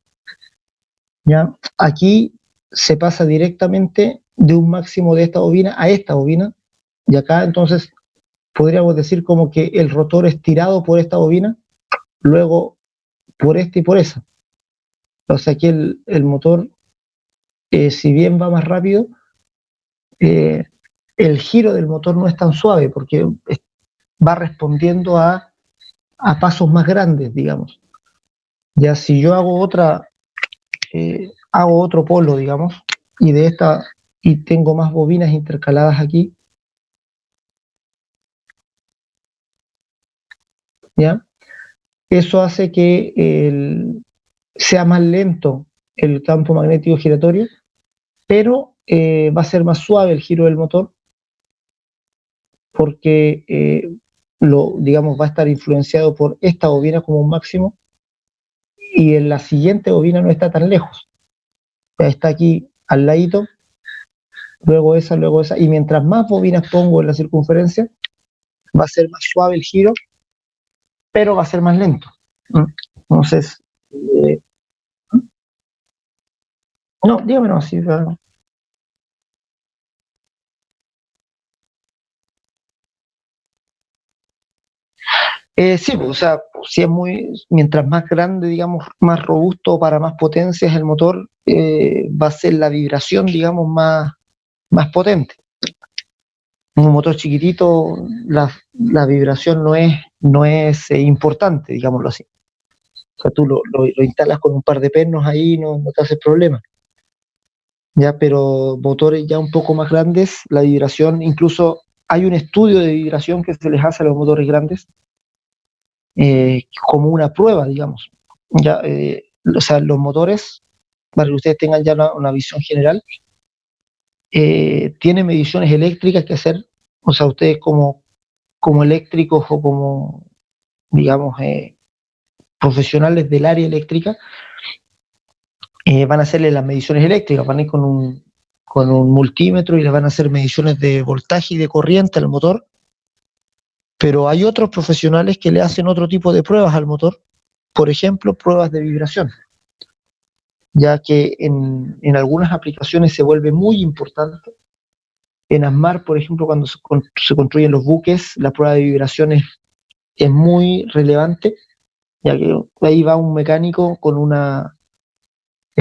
¿Ya? Aquí se pasa directamente de un máximo de esta bobina a esta bobina, y acá entonces podríamos decir como que el rotor es tirado por esta bobina, luego por esta y por esa. O sea que el motor, si bien va más rápido, el giro del motor no es tan suave porque va respondiendo a pasos más grandes, digamos. Ya si yo hago otro polo, digamos, y tengo más bobinas intercaladas aquí, ¿ya? Eso hace que sea más lento el campo magnético giratorio, pero va a ser más suave el giro del motor porque digamos, va a estar influenciado por esta bobina como un máximo, y en la siguiente bobina no está tan lejos. Ya está aquí al ladito, luego esa, y mientras más bobinas pongo en la circunferencia, va a ser más suave el giro, pero va a ser más lento. Entonces, no, dígame no, sí, claro. Sí, pues, o sea, si es mientras más grande, digamos, más robusto, para más potencia es el motor, va a ser la vibración, digamos, más potente. Un motor chiquitito, la vibración no es importante, digámoslo así. O sea, tú lo instalas con un par de pernos ahí, no te hace problema. ya, pero motores ya un poco más grandes, la vibración, incluso hay un estudio de vibración que se les hace a los motores grandes, como una prueba, digamos. Ya, o sea, los motores, para que ustedes tengan ya una visión general, tienen mediciones eléctricas que hacer, o sea, ustedes como eléctricos o como, digamos, profesionales del área eléctrica, van a hacerle las mediciones eléctricas, van a ir con un multímetro y les van a hacer mediciones de voltaje y de corriente al motor, pero hay otros profesionales que le hacen otro tipo de pruebas al motor, por ejemplo, pruebas de vibración, ya que en algunas aplicaciones se vuelve muy importante. En ASMAR, por ejemplo, cuando se construyen los buques, la prueba de vibración es muy relevante, ya que ahí va un mecánico con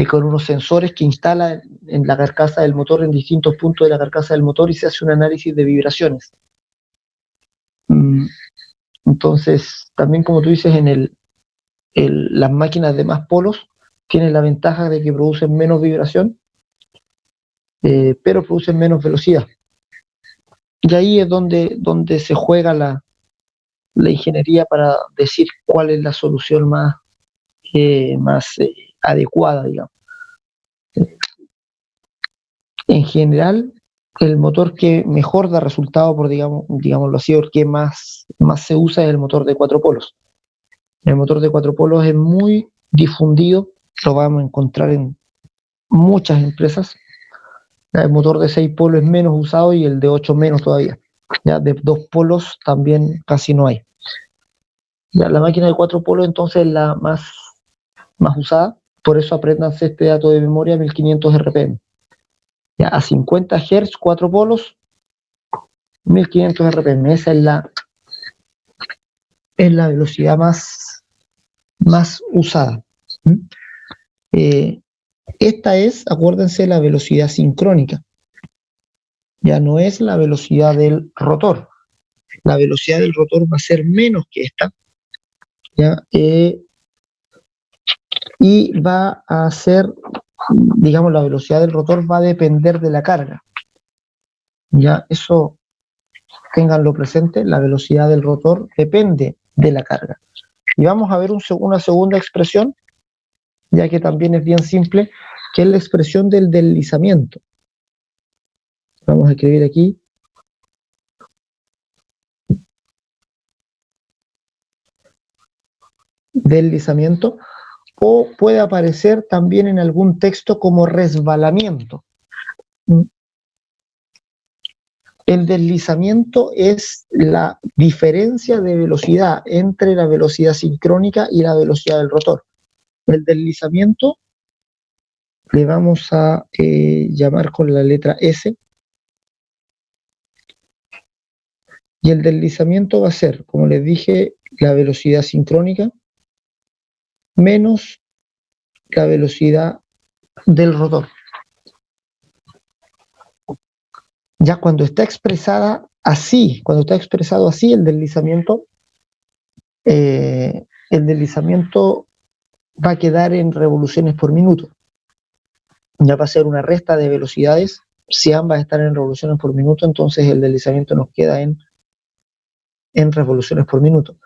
con unos sensores que instala en la carcasa del motor, en distintos puntos de la carcasa del motor, y se hace un análisis de vibraciones. Entonces, también como tú dices, las máquinas de más polos tienen la ventaja de que producen menos vibración, pero producen menos velocidad. Y ahí es donde se juega la ingeniería para decir cuál es la solución más adecuada, digamos. En general, el motor que mejor da resultado, digámoslo así, o que más se usa es el motor de 4 polos. El motor de 4 polos es muy difundido, lo vamos a encontrar en muchas empresas. El motor de 6 polos es menos usado y el de 8 menos todavía. Ya de 2 polos también casi no hay. Ya, la máquina de 4 polos entonces es la más usada, por eso apréndanse este dato de memoria, 1500 RPM. Ya, a 50 Hz, 4 polos, 1500 RPM, esa es la velocidad más usada. Esta es, acuérdense, la velocidad sincrónica. Ya no es la velocidad del rotor. La velocidad del rotor va a ser menos que esta. ¿Ya? Y va a ser, digamos, la velocidad del rotor va a depender de la carga. Ya, eso ténganlo presente, la velocidad del rotor depende de la carga. Y vamos a ver una segunda expresión, ya que también es bien simple, que es la expresión del deslizamiento. Vamos a escribir aquí. Deslizamiento, o puede aparecer también en algún texto como resbalamiento. El deslizamiento es la diferencia de velocidad entre la velocidad sincrónica y la velocidad del rotor. El deslizamiento le vamos a llamar con la letra S. Y el deslizamiento va a ser, como les dije, la velocidad sincrónica menos la velocidad del rotor. Ya cuando está expresado así, el deslizamiento va a quedar en revoluciones por minuto. Ya va a ser una resta de velocidades. Si ambas están en revoluciones por minuto, entonces el deslizamiento nos queda en revoluciones por minuto.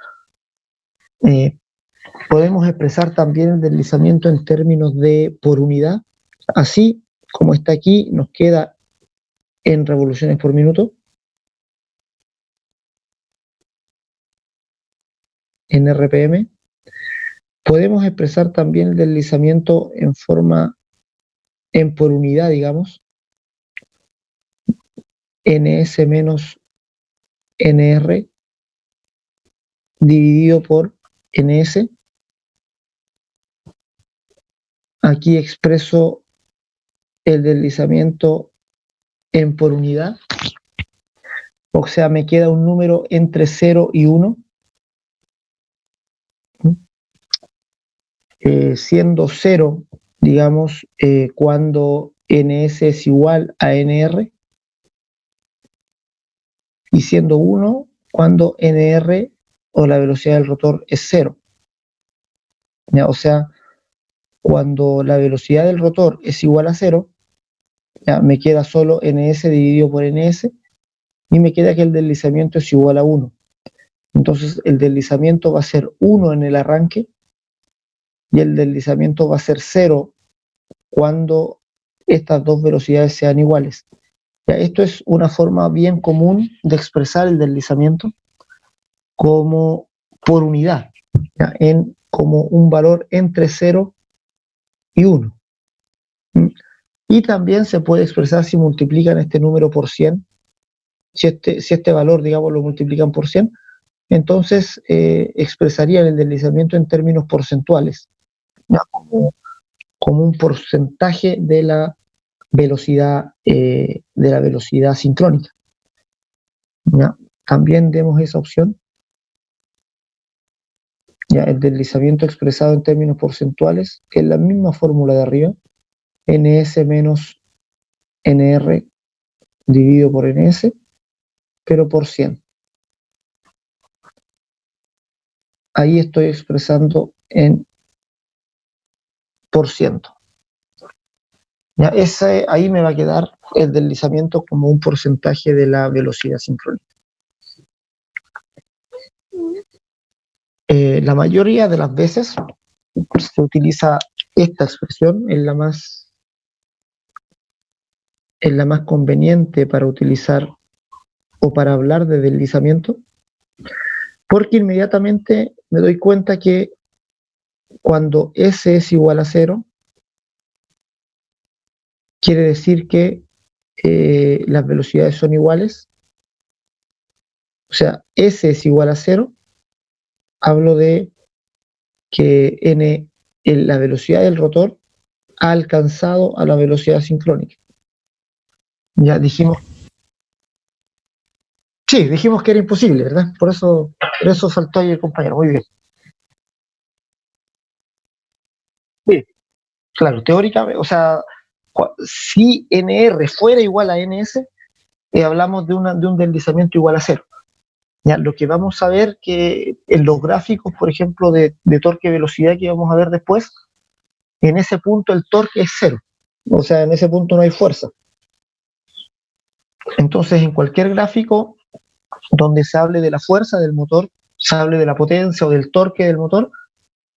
Podemos expresar también el deslizamiento en términos de por unidad. Así como está aquí, nos queda en revoluciones por minuto, en RPM. Podemos expresar también el deslizamiento en por unidad, digamos, ns menos nr dividido por ns. Aquí expreso el deslizamiento en por unidad, o sea, me queda un número entre 0 y 1, siendo 0, digamos, cuando ns es igual a nr, y siendo 1 cuando nr, o la velocidad del rotor, es 0. O sea, cuando la velocidad del rotor es igual a 0, Ya me queda solo ns dividido por ns, y me queda que el deslizamiento es igual a 1. Entonces el deslizamiento va a ser 1 en el arranque, y el deslizamiento va a ser 0 cuando estas dos velocidades sean iguales. Ya, esto es una forma bien común de expresar el deslizamiento como por unidad, ¿ya? Como un valor entre 0 y 1. Y también se puede expresar si multiplican este número por 100, si este valor, digamos, lo multiplican por 100, entonces expresarían el deslizamiento en términos porcentuales, ¿ya? Como un porcentaje de la velocidad sincrónica, ¿ya? También demos esa opción. Ya, el deslizamiento expresado en términos porcentuales es la misma fórmula de arriba, ns menos nr dividido por ns, pero por 100. Ahí estoy expresando en por ciento. Ya, ahí me va a quedar el deslizamiento como un porcentaje de la velocidad sincrónica. La mayoría de las veces se utiliza esta expresión, es la más conveniente para utilizar o para hablar de deslizamiento, porque inmediatamente me doy cuenta que cuando S es igual a 0, quiere decir que las velocidades son iguales. O sea, S es igual a 0, hablo de que la velocidad del rotor ha alcanzado a la velocidad sincrónica. Ya dijimos, sí, dijimos que era imposible, ¿verdad? Por eso saltó ahí el compañero, muy bien. Sí, claro, teóricamente, o sea, si NR fuera igual a NS, hablamos de un deslizamiento igual a 0. Ya, lo que vamos a ver que en los gráficos, por ejemplo, de torque-velocidad que vamos a ver después, en ese punto el torque es 0. O sea, en ese punto no hay fuerza. Entonces, en cualquier gráfico donde se hable de la fuerza del motor, se hable de la potencia o del torque del motor,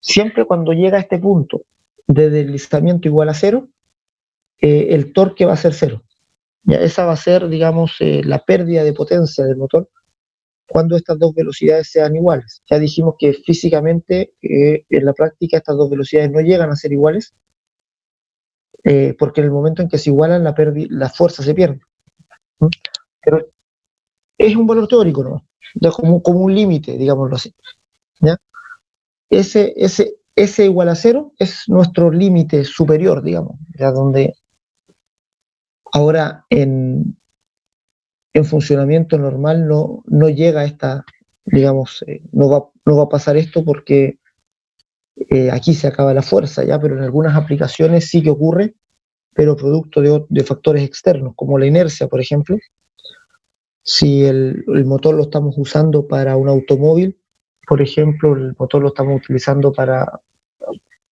siempre cuando llega a este punto de deslizamiento igual a 0, el torque va a ser 0. Ya, esa va a ser, digamos, la pérdida de potencia del motor cuando estas dos velocidades sean iguales. Ya dijimos que físicamente, en la práctica, estas dos velocidades no llegan a ser iguales, porque en el momento en que se igualan, la fuerza se pierde. Pero es un valor teórico, ¿no? Ya como un límite, digámoslo así. ¿Ya? Ese igual a 0 es nuestro límite superior, digamos, ya donde ahora en funcionamiento normal no llega a esta, digamos, no va a pasar esto porque aquí se acaba la fuerza, ya, pero en algunas aplicaciones sí que ocurre, pero producto de factores externos, como la inercia, por ejemplo. Si el motor lo estamos usando para un automóvil, por ejemplo, el motor lo estamos utilizando para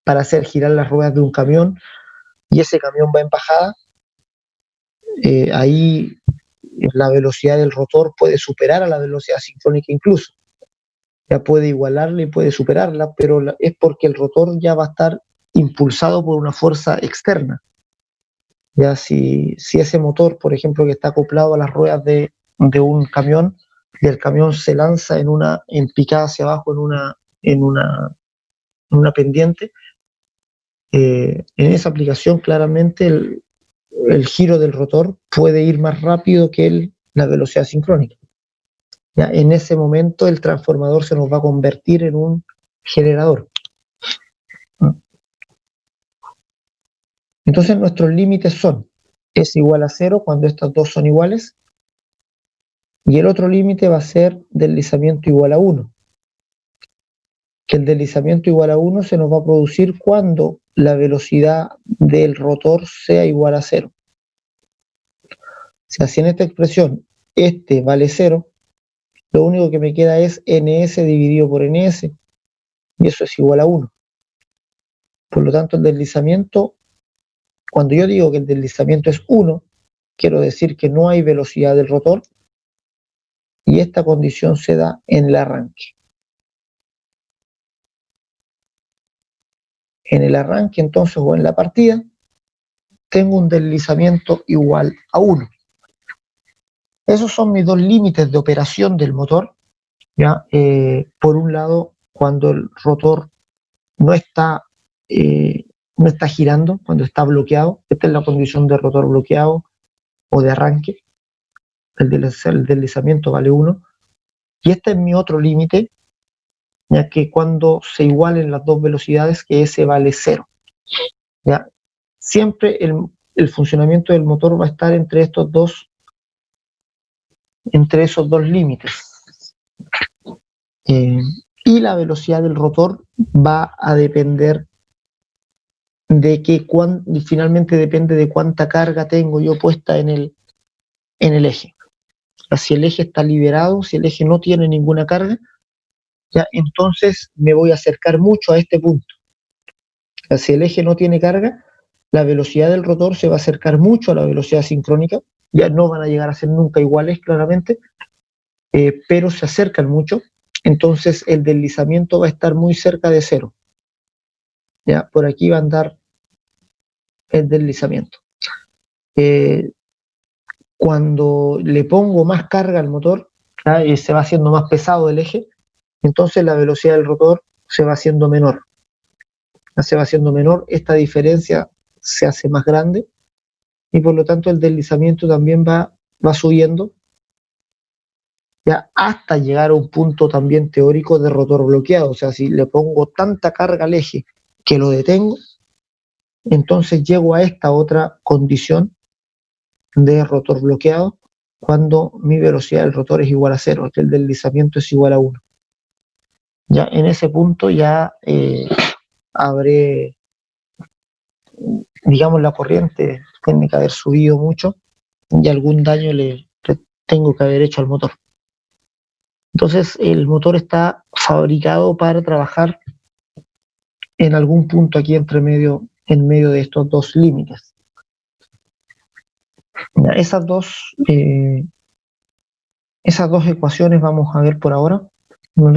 hacer girar las ruedas de un camión, y ese camión va en bajada, ahí la velocidad del rotor puede superar a la velocidad sincrónica incluso. Ya puede igualarla y puede superarla, pero es porque el rotor ya va a estar impulsado por una fuerza externa. Ya si ese motor, por ejemplo, que está acoplado a las ruedas de un camión, y el camión se lanza en picada hacia abajo en una pendiente, en esa aplicación claramente el giro del rotor puede ir más rápido que la velocidad sincrónica. Ya, en ese momento el transformador se nos va a convertir en un generador. Entonces nuestros límites son S igual a 0 cuando estas dos son iguales, y el otro límite va a ser deslizamiento igual a 1. Que el deslizamiento igual a 1 se nos va a producir cuando la velocidad del rotor sea igual a 0. Si así en esta expresión este vale 0, lo único que me queda es ns dividido por ns, y eso es igual a 1. Por lo tanto, el deslizamiento Cuando yo digo que el deslizamiento es 1, quiero decir que no hay velocidad del rotor, y esta condición se da en el arranque. En el arranque, entonces, o en la partida, tengo un deslizamiento igual a 1. Esos son mis dos límites de operación del motor. ¿Ya? Por un lado, cuando el rotor no está girando, cuando está bloqueado, esta es la condición de rotor bloqueado o de arranque, el deslizamiento vale 1, y este es mi otro límite, ya que cuando se igualen las dos velocidades, que ese vale 0. ¿Ya? Siempre el funcionamiento del motor va a estar entre esos dos límites. Y la velocidad del rotor va a depender finalmente depende de cuánta carga tengo yo puesta en el eje. O sea, si el eje está liberado, si el eje no tiene ninguna carga, ya entonces me voy a acercar mucho a este punto. O sea, si el eje no tiene carga, la velocidad del rotor se va a acercar mucho a la velocidad sincrónica. Ya no van a llegar a ser nunca iguales, claramente, pero se acercan mucho. Entonces el deslizamiento va a estar muy cerca de 0. Ya, por aquí va a andar el deslizamiento. Cuando le pongo más carga al motor, se va haciendo más pesado el eje, entonces la velocidad del rotor se va haciendo menor. Esta diferencia se hace más grande y por lo tanto el deslizamiento también va subiendo, ya hasta llegar a un punto también teórico de rotor bloqueado. O sea, si le pongo tanta carga al eje que lo detengo, entonces llego a esta otra condición de rotor bloqueado, cuando mi velocidad del rotor es igual a 0, que el deslizamiento es igual a 1. Ya en ese punto ya habré, digamos, la corriente tiene que haber subido mucho y algún daño le tengo que haber hecho al motor. Entonces el motor está fabricado para trabajar en algún punto aquí en medio de estos dos límites. Ya, esas dos ecuaciones vamos a ver por ahora.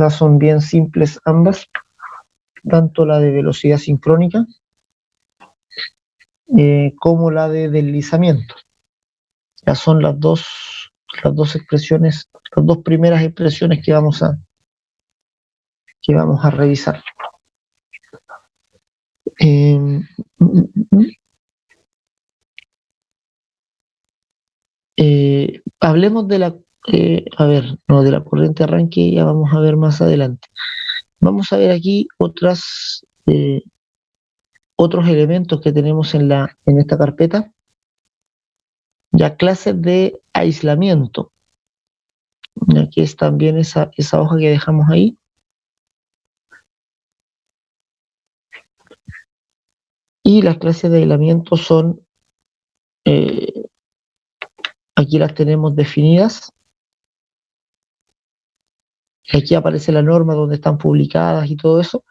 Son bien simples ambas, tanto la de velocidad sincrónica como la de deslizamiento. Ya son las dos expresiones, las dos primeras expresiones que vamos a revisar. Hablemos de la de la corriente arranque, ya vamos a ver más adelante. Vamos a ver aquí otros elementos que tenemos en esta carpeta. Ya, clases de aislamiento. Aquí es también esa hoja que dejamos ahí. Y las clases de aislamiento son, aquí las tenemos definidas. Aquí aparece la norma donde están publicadas y todo eso.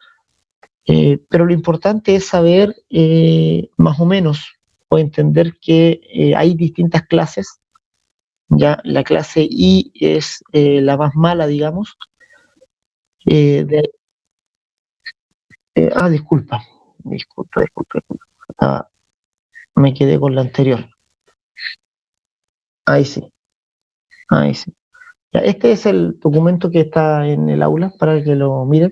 Pero lo importante es saber más o menos, o entender que hay distintas clases. Ya la clase I es la más mala, digamos. Disculpa. Me quedé con la anterior. Ahí sí. Ya, este es el documento que está en el aula para que lo miren.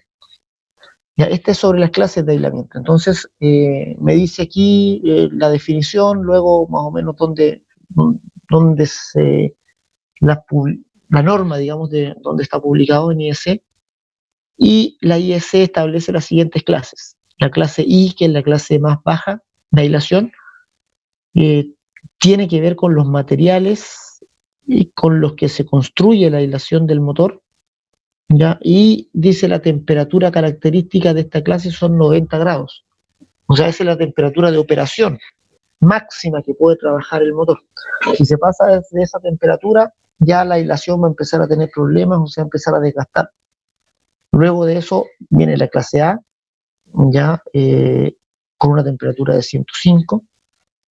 Ya, este es sobre las clases de aislamiento. Entonces, me dice aquí la definición, luego más o menos donde la norma, digamos, de donde está publicado en IEC, y la IEC establece las siguientes clases. La clase I, que es la clase más baja de aislación, tiene que ver con los materiales y con los que se construye la aislación del motor, ¿ya? Y dice la temperatura característica de esta clase son 90 grados. O sea, esa es la temperatura de operación máxima que puede trabajar el motor. Si se pasa de esa temperatura, ya la aislación va a empezar a tener problemas, o sea, a empezar a desgastar. Luego de eso viene la clase A, ya con una temperatura de 105,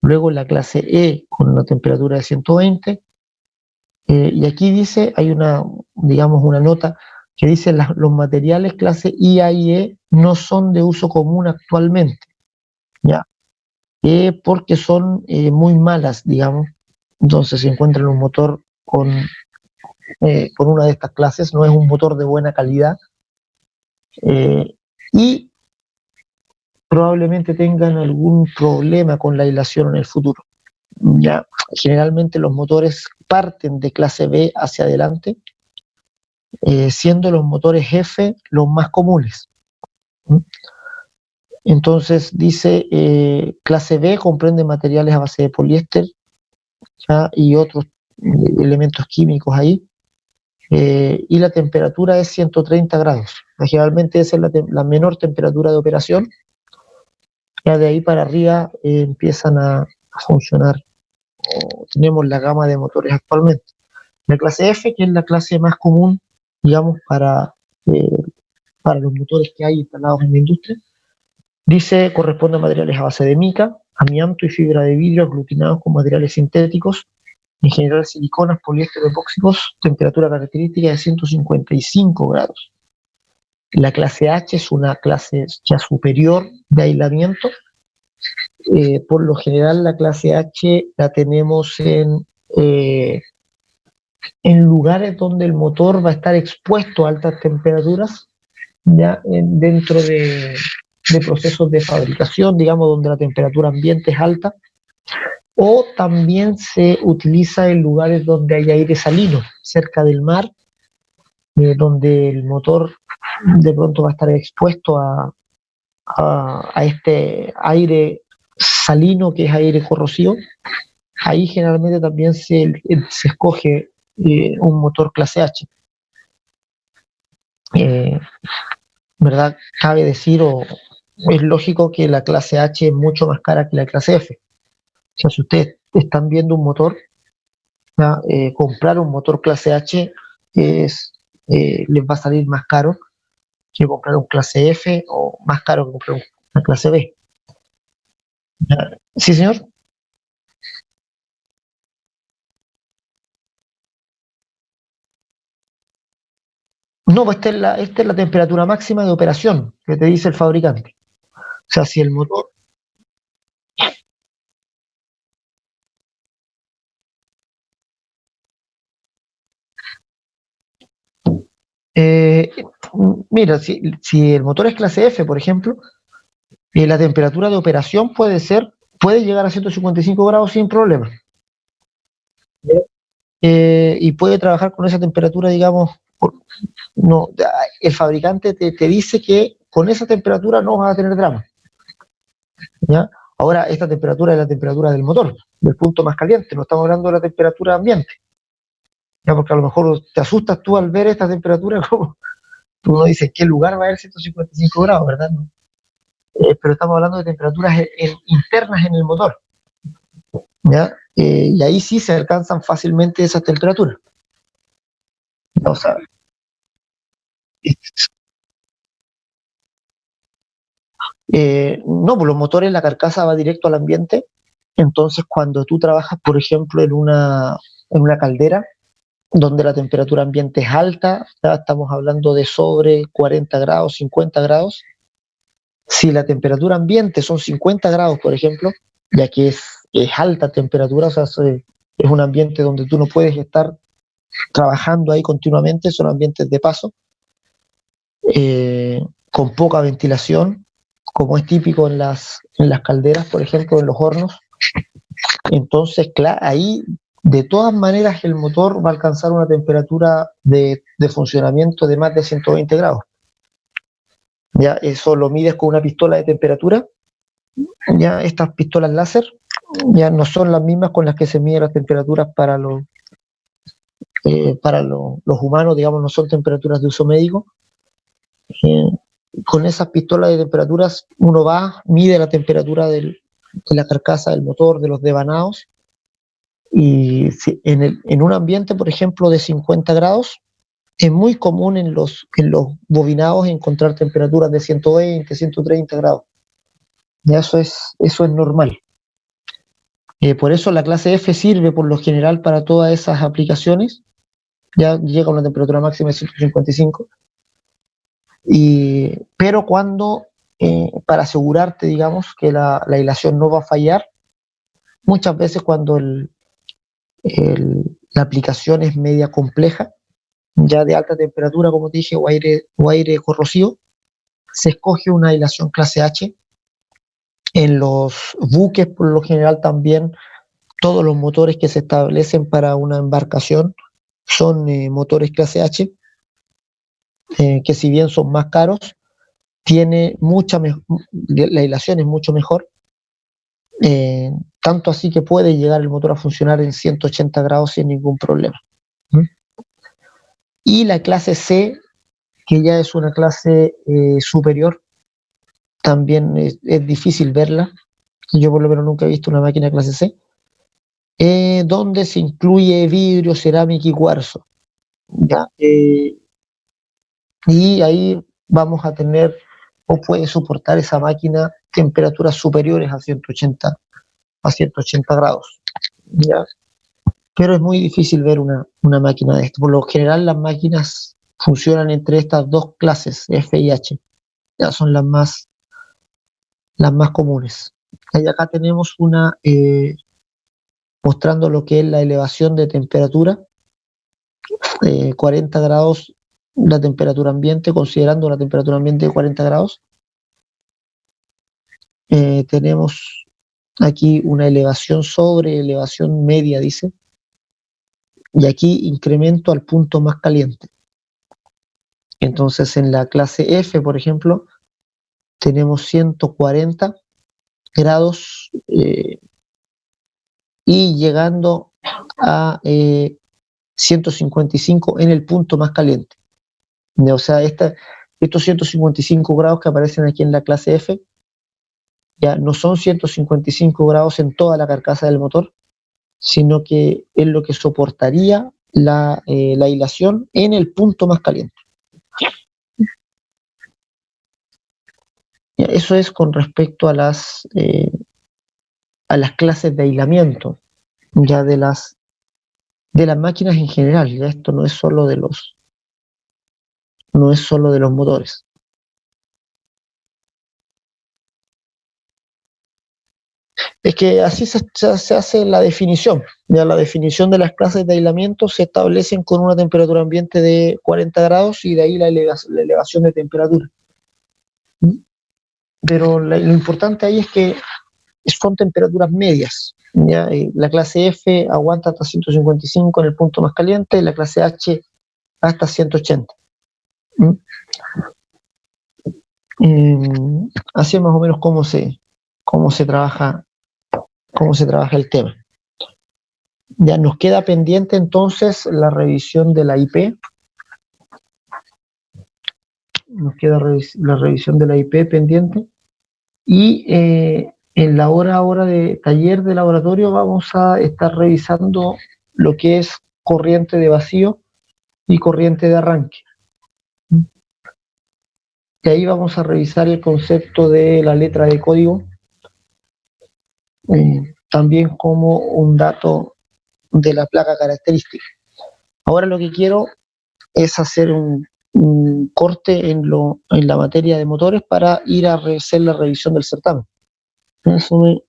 luego la clase E con una temperatura de 120, y aquí dice, hay una, digamos, una nota que dice los materiales clase IA y E no son de uso común actualmente, ¿ya? Porque son muy malas, digamos. Entonces, si encuentran un motor con una de estas clases, no es un motor de buena calidad, y probablemente tengan algún problema con la aislación en el futuro. Ya, generalmente los motores parten de clase B hacia adelante, siendo los motores F los más comunes. Entonces dice, clase B comprende materiales a base de poliéster, ¿ya? Y otros elementos químicos ahí, y la temperatura es 130 grados. Generalmente esa es la menor temperatura de operación. Ya de ahí para arriba empiezan a funcionar. Tenemos la gama de motores actualmente. La clase F, que es la clase más común, digamos, para los motores que hay instalados en la industria, dice corresponde a materiales a base de mica, amianto y fibra de vidrio aglutinados con materiales sintéticos, en general siliconas, poliéster, epóxicos, temperatura característica de 155 grados. La clase H es una clase ya superior de aislamiento. Por lo general la clase H la tenemos en lugares donde el motor va a estar expuesto a altas temperaturas, ya dentro de procesos de fabricación, digamos, donde la temperatura ambiente es alta, o también se utiliza en lugares donde hay aire salino, cerca del mar, donde el motor de pronto va a estar expuesto a este aire salino, que es aire corrosivo. Ahí generalmente también se escoge un motor clase H. ¿Verdad? Cabe decir, o es lógico, que la clase H es mucho más cara que la clase F. O sea, si ustedes están viendo un motor, comprar un motor clase H les va a salir más caro que comprar un clase F, o más caro que comprar una clase B. ¿Sí, señor? No, pues esta es la temperatura máxima de operación que te dice el fabricante. O sea, si el motor... Mira, si el motor es clase F, por ejemplo, la temperatura de operación puede llegar a 155 grados sin problema. Y puede trabajar con esa temperatura, digamos, no, el fabricante te dice que con esa temperatura no vas a tener drama, ¿ya? Ahora, esta temperatura es la temperatura del motor, del punto más caliente, no estamos hablando de la temperatura ambiente, ¿ya? Porque a lo mejor te asustas tú al ver esta temperatura, como tú no dices, ¿qué lugar va a haber 155 grados, verdad? No. Pero estamos hablando de temperaturas internas en el motor, ¿ya? Y ahí sí se alcanzan fácilmente esas temperaturas. O sea, no, pues los motores, la carcasa va directo al ambiente. Entonces, cuando tú trabajas, por ejemplo, en una caldera, donde la temperatura ambiente es alta, ya estamos hablando de sobre 40 grados, 50 grados. Si la temperatura ambiente son 50 grados, por ejemplo, ya que es alta temperatura, o sea, es un ambiente donde tú no puedes estar trabajando ahí continuamente, son ambientes de paso, con poca ventilación, como es típico en las calderas, por ejemplo, en los hornos. Entonces, claro, ahí de todas maneras el motor va a alcanzar una temperatura de funcionamiento de más de 120 grados. Ya eso lo mides con una pistola de temperatura. Ya estas pistolas láser ya no son las mismas con las que se miden las temperaturas para los humanos, digamos, no son temperaturas de uso médico. Con esas pistolas de temperaturas uno mide la temperatura de la carcasa del motor, de los devanados, y en un ambiente, por ejemplo, de 50 grados, es muy común en los bobinados encontrar temperaturas de 120, 130 grados. Ya eso es normal. Por eso la clase F sirve por lo general para todas esas aplicaciones. Ya llega a una temperatura máxima de 155. Pero cuando, para asegurarte, digamos, que la hilación no va a fallar, muchas veces cuando la aplicación es media compleja, ya de alta temperatura, como te dije, o aire corrosivo, se escoge una hilación clase H. En los buques, por lo general, también todos los motores que se establecen para una embarcación son motores clase H, que si bien son más caros, la hilación es mucho mejor, tanto así que puede llegar el motor a funcionar en 180 grados sin ningún problema. Y la clase C, que ya es una clase superior, también es difícil verla. Yo por lo menos nunca he visto una máquina clase C, donde se incluye vidrio, cerámica y cuarzo. ¿Ya? Y ahí vamos a tener, o puede soportar esa máquina, temperaturas superiores a 180 grados. ¿Ya? Pero es muy difícil ver una máquina de esto. Por lo general las máquinas funcionan entre estas dos clases, F y H. Ya son las más comunes. Y acá tenemos una mostrando lo que es la elevación de temperatura, 40 grados la temperatura ambiente, considerando la temperatura ambiente de 40 grados. Tenemos aquí una elevación sobre elevación media, dice, y aquí incremento al punto más caliente. Entonces en la clase F, por ejemplo, tenemos 140 grados y llegando a 155 en el punto más caliente. O sea, estos 155 grados que aparecen aquí en la clase F ya no son 155 grados en toda la carcasa del motor, sino que es lo que soportaría la hilación en el punto más caliente. Eso es con respecto a las clases de aislamiento, ya de las máquinas en general. Ya esto no es solo de los motores. Es que así se hace la definición. Ya la definición de las clases de aislamiento se establecen con una temperatura ambiente de 40 grados y de ahí la elevación de temperatura. Pero lo importante ahí es que son temperaturas medias. ¿Ya? La clase F aguanta hasta 155 en el punto más caliente y la clase H hasta 180. Así es más o menos cómo se trabaja el tema. Ya nos queda pendiente entonces la revisión de la IP. Nos queda la revisión de la IP pendiente. Y en la hora de taller de laboratorio vamos a estar revisando lo que es corriente de vacío y corriente de arranque. Y ahí vamos a revisar el concepto de la letra de código, también como un dato de la placa característica. Ahora lo que quiero es hacer un corte en la materia de motores para ir a hacer la revisión del certamen. Eso me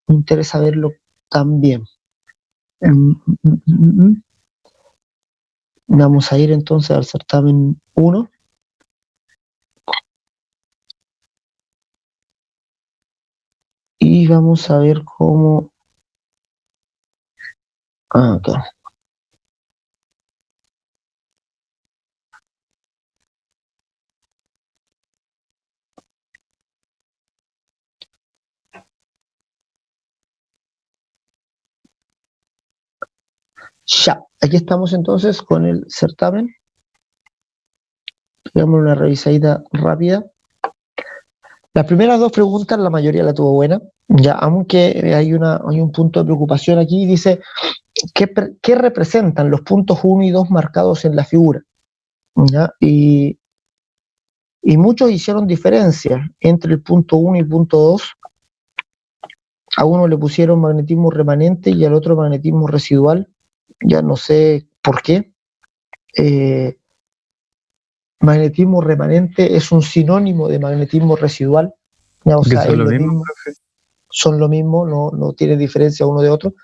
interesa verlo también. Vamos a ir entonces al certamen 1. Y vamos a ver cómo... acá. Ya, aquí estamos entonces con el certamen. Hagamos una revisadita rápida. Las primeras dos preguntas la mayoría la tuvo buena, ya, aunque hay un punto de preocupación aquí. Dice, ¿qué representan los puntos 1 y 2 marcados en la figura? ¿Ya? Y muchos hicieron diferencia entre el punto 1 y el punto 2, a uno le pusieron magnetismo remanente y al otro magnetismo residual, ya no sé por qué. Magnetismo remanente es un sinónimo de magnetismo residual, ya, o sea, es lo mismo, son lo mismo, no tiene diferencia uno de otro,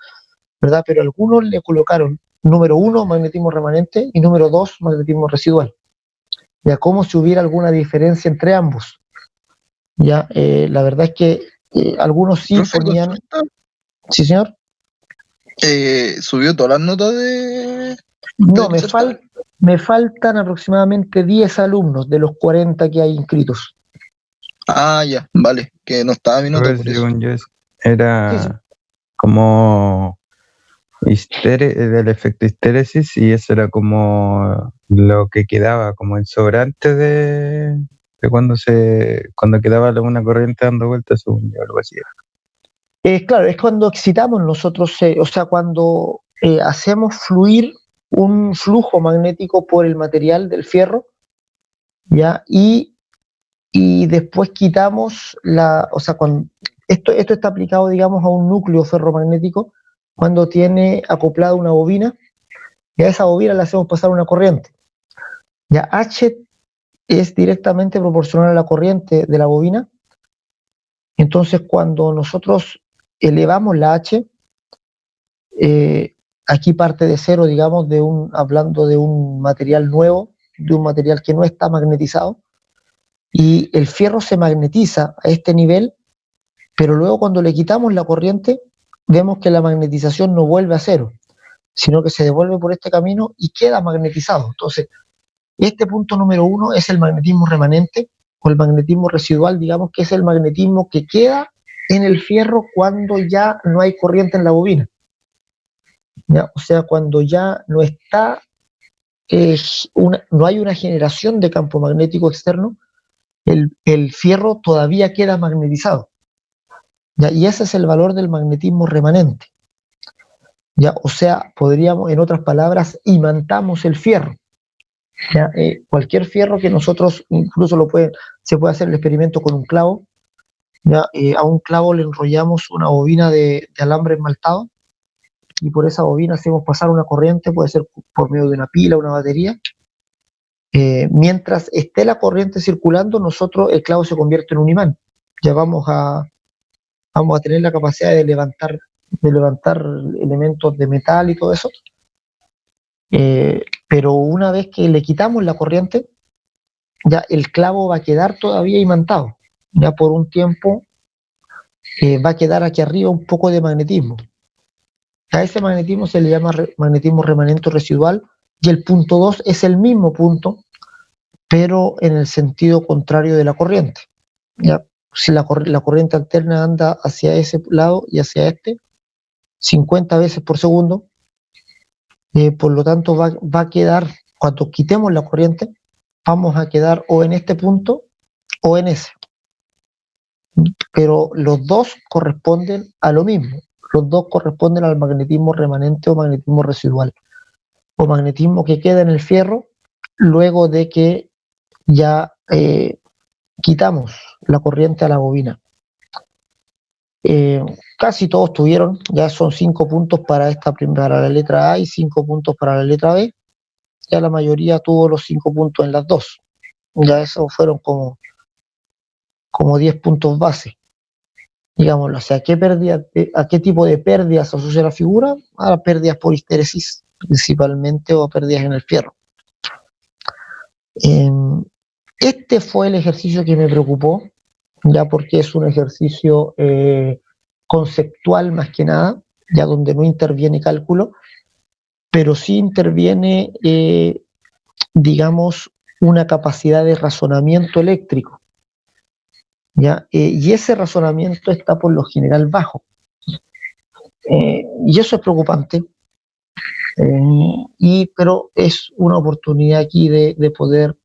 ¿verdad? Pero algunos le colocaron número 1 magnetismo remanente y número 2 magnetismo residual, ya como si hubiera alguna diferencia entre ambos. Ya, la verdad es que algunos sí Profe, ponían... consulta. ¿Sí, señor? ¿Subió todas las notas de No, del certamen? me faltan aproximadamente 10 alumnos de los 40 que hay inscritos. Ah, ya, vale, que no estaba mi nota Pues, por eso. según yo, Sí, sí. era como del efecto histéresis, y eso era como lo que quedaba, como el sobrante de cuando quedaba una corriente dando vueltas, según yo, algo así. Claro, es cuando excitamos nosotros, o sea, cuando hacemos fluir un flujo magnético por el material del fierro, ¿ya? Y después quitamos o sea, esto está aplicado, digamos, a un núcleo ferromagnético cuando tiene acoplada una bobina, y a esa bobina le hacemos pasar una corriente. Ya H es directamente proporcional a la corriente de la bobina. Entonces, cuando nosotros elevamos la H, aquí parte de cero, digamos, hablando de un material nuevo, de un material que no está magnetizado, y el fierro se magnetiza a este nivel, pero luego cuando le quitamos la corriente, vemos que la magnetización no vuelve a cero, sino que se devuelve por este camino y queda magnetizado. Entonces, este punto número 1 es el magnetismo remanente, o el magnetismo residual, digamos, que es el magnetismo que queda en el fierro cuando ya no hay corriente en la bobina. ¿Ya? O sea, cuando ya no está, no hay una generación de campo magnético externo, el fierro todavía queda magnetizado. ¿Ya? Y ese es el valor del magnetismo remanente. ¿Ya? O sea, podríamos, en otras palabras, imantamos el fierro. ¿Ya? Cualquier fierro que nosotros, incluso se puede hacer el experimento con un clavo. ¿Ya? A un clavo le enrollamos una bobina de alambre esmaltado, y por esa bobina hacemos pasar una corriente, puede ser por medio de una pila o una batería. Mientras esté la corriente circulando, el clavo se convierte en un imán. Ya vamos a tener la capacidad de levantar elementos de metal y todo eso. Pero una vez que le quitamos la corriente, ya el clavo va a quedar todavía imantado. Ya por un tiempo va a quedar aquí arriba un poco de magnetismo. A ese magnetismo se le llama magnetismo remanente residual, y el punto 2 es el mismo punto, pero en el sentido contrario de la corriente. ¿Ya? Si la corriente alterna anda hacia ese lado y hacia este, 50 veces por segundo, por lo tanto va a quedar, cuando quitemos la corriente, vamos a quedar o en este punto o en ese. Pero los dos corresponden a lo mismo. Los dos corresponden al magnetismo remanente o magnetismo residual, o magnetismo que queda en el fierro luego de que ya quitamos la corriente a la bobina. Casi todos tuvieron, ya son 5 puntos para la letra A y 5 puntos para la letra B. Ya la mayoría tuvo los 5 puntos en las dos. Ya esos fueron como 10 puntos base. Digámoslo, o sea, ¿a qué tipo de pérdidas asocia la figura? A pérdidas por histéresis, principalmente, o pérdidas en el fierro. Este fue el ejercicio que me preocupó, ya porque es un ejercicio conceptual más que nada, ya donde no interviene cálculo, pero sí interviene, digamos, una capacidad de razonamiento eléctrico. ¿Ya? Y ese razonamiento está por lo general bajo. Y eso es preocupante, pero es una oportunidad aquí de poder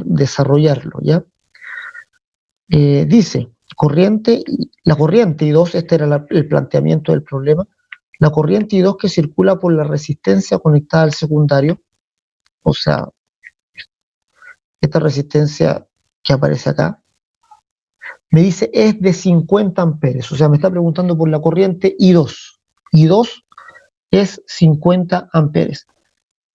desarrollarlo. ¿Ya? Dice, la corriente I2, este era el planteamiento del problema, la corriente I2 que circula por la resistencia conectada al secundario, o sea, esta resistencia que aparece acá, me dice es de 50 amperes, o sea, me está preguntando por la corriente I2. I2 es 50 amperes.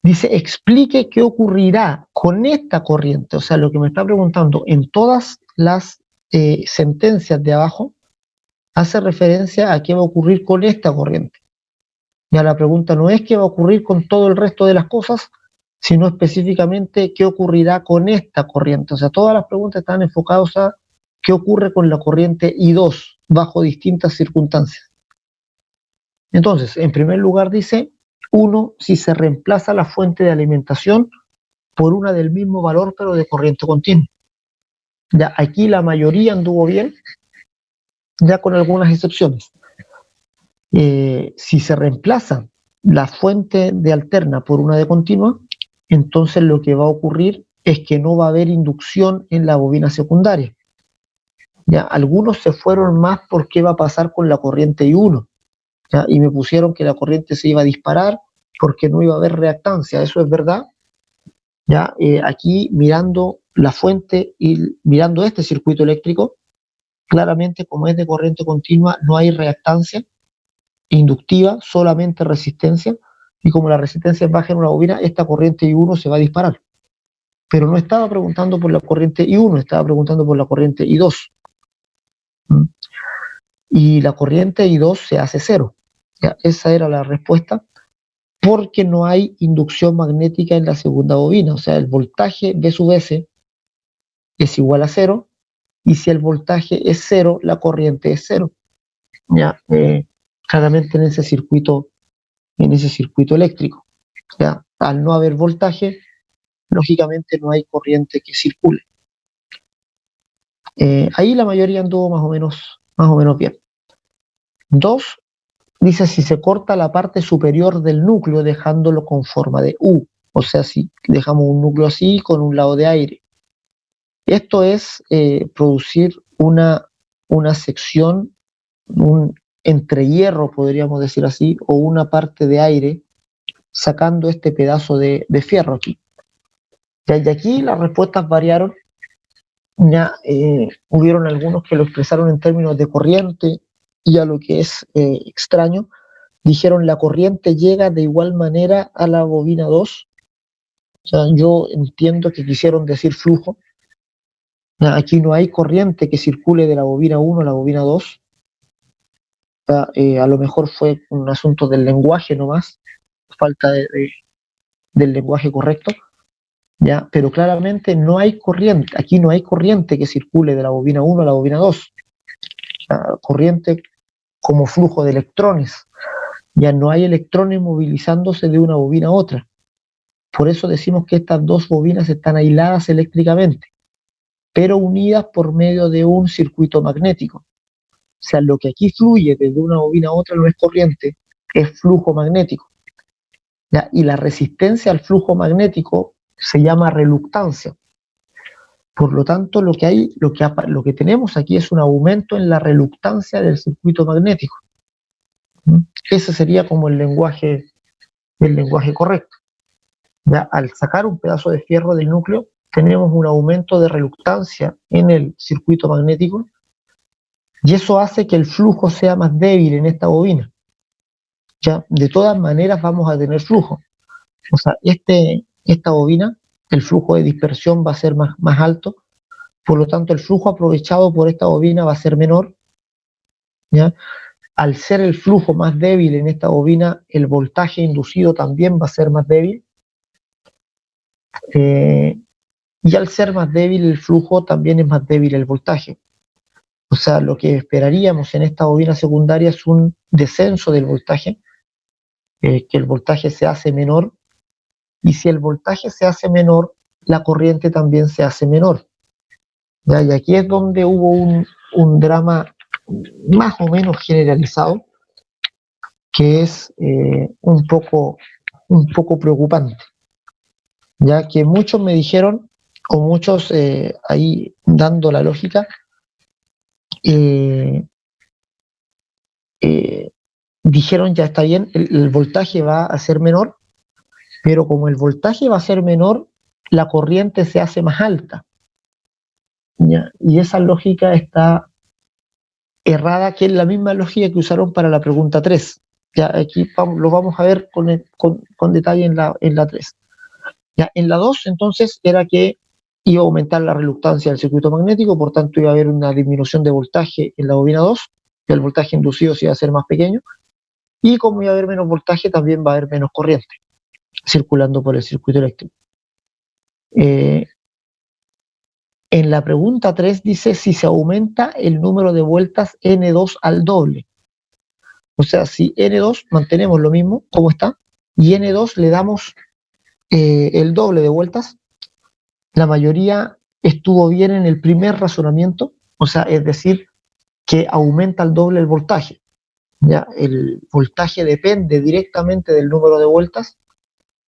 Dice, explique qué ocurrirá con esta corriente, o sea, lo que me está preguntando en todas las sentencias de abajo, hace referencia a qué va a ocurrir con esta corriente. Ya la pregunta no es qué va a ocurrir con todo el resto de las cosas, sino específicamente qué ocurrirá con esta corriente. O sea, todas las preguntas están enfocadas a qué ocurre con la corriente I2 bajo distintas circunstancias. Entonces, en primer lugar dice, 1, si se reemplaza la fuente de alimentación por una del mismo valor pero de corriente continua. Ya aquí la mayoría anduvo bien, ya con algunas excepciones. Si se reemplaza la fuente de alterna por una de continua, entonces lo que va a ocurrir es que no va a haber inducción en la bobina secundaria. Ya, algunos se fueron más por qué va a pasar con la corriente I1, ¿ya? Y me pusieron que la corriente se iba a disparar porque no iba a haber reactancia. Eso es verdad. Ya, aquí mirando la fuente y mirando este circuito eléctrico, claramente como es de corriente continua no hay reactancia inductiva, solamente resistencia, y como la resistencia es baja en una bobina, esta corriente I1 se va a disparar. Pero no estaba preguntando por la corriente I1, estaba preguntando por la corriente I2. Y la corriente I2 se hace cero. ¿Ya? Esa era la respuesta, porque no hay inducción magnética en la segunda bobina, o sea, el voltaje V sub S es igual a cero, y si el voltaje es cero, la corriente es cero. ¿Ya? Claramente en ese circuito eléctrico. ¿Ya? Al no haber voltaje, lógicamente no hay corriente que circule. Ahí la mayoría anduvo más o menos bien. 2, dice si se corta la parte superior del núcleo dejándolo con forma de U, o sea, si dejamos un núcleo así con un lado de aire. Esto es producir una sección, un entrehierro, podríamos decir así, o una parte de aire, sacando este pedazo de fierro aquí. Y aquí las respuestas variaron. Ya hubieron algunos que lo expresaron en términos de corriente, y a lo que es extraño, dijeron la corriente llega de igual manera a la bobina 2. O sea, yo entiendo que quisieron decir flujo. Ya, aquí no hay corriente que circule de la bobina 1 a la bobina 2. A lo mejor fue un asunto del lenguaje nomás, falta del lenguaje correcto, ¿ya? Pero claramente no hay corriente, aquí no hay corriente que circule de la bobina 1 a la bobina 2, corriente como flujo de electrones, ya no hay electrones movilizándose de una bobina a otra. Por eso decimos que estas dos bobinas están aisladas eléctricamente, pero unidas por medio de un circuito magnético. O sea, lo que aquí fluye desde una bobina a otra no es corriente, es flujo magnético. ¿Ya? Y la resistencia al flujo magnético se llama reluctancia. Por lo tanto, lo que tenemos aquí es un aumento en la reluctancia del circuito magnético. Ese sería como el lenguaje correcto. ¿Ya? Al sacar un pedazo de fierro del núcleo, tenemos un aumento de reluctancia en el circuito magnético, y eso hace que el flujo sea más débil en esta bobina. ¿Ya? De todas maneras vamos a tener flujo. O sea, esta bobina, el flujo de dispersión va a ser más alto, por lo tanto el flujo aprovechado por esta bobina va a ser menor. ¿Ya? Al ser el flujo más débil en esta bobina, el voltaje inducido también va a ser más débil. Y al ser más débil el flujo, también es más débil el voltaje. O sea, lo que esperaríamos en esta bobina secundaria es un descenso del voltaje, que el voltaje se hace menor, y si el voltaje se hace menor, la corriente también se hace menor. ¿Ya? Y aquí es donde hubo un drama más o menos generalizado, que es un poco preocupante, ya que muchos me dijeron, o muchos ahí dando la lógica, dijeron ya está bien, el voltaje va a ser menor, pero como el voltaje va a ser menor, la corriente se hace más alta. ¿Ya? Y esa lógica está errada, que es la misma lógica que usaron para la pregunta 3. Ya aquí lo vamos a ver con detalle en la 3. Ya, en la 2, entonces, era que iba a aumentar la reluctancia del circuito magnético, por tanto iba a haber una disminución de voltaje en la bobina 2, que el voltaje inducido se iba a hacer más pequeño, y como iba a haber menos voltaje, también va a haber menos corriente circulando por el circuito eléctrico. En la pregunta 3 dice si se aumenta el número de vueltas N2 al doble. O sea, si N2 mantenemos lo mismo, como está, y N2 le damos el doble de vueltas, la mayoría estuvo bien en el primer razonamiento, o sea, es decir, que aumenta al doble el voltaje. ¿Ya? El voltaje depende directamente del número de vueltas.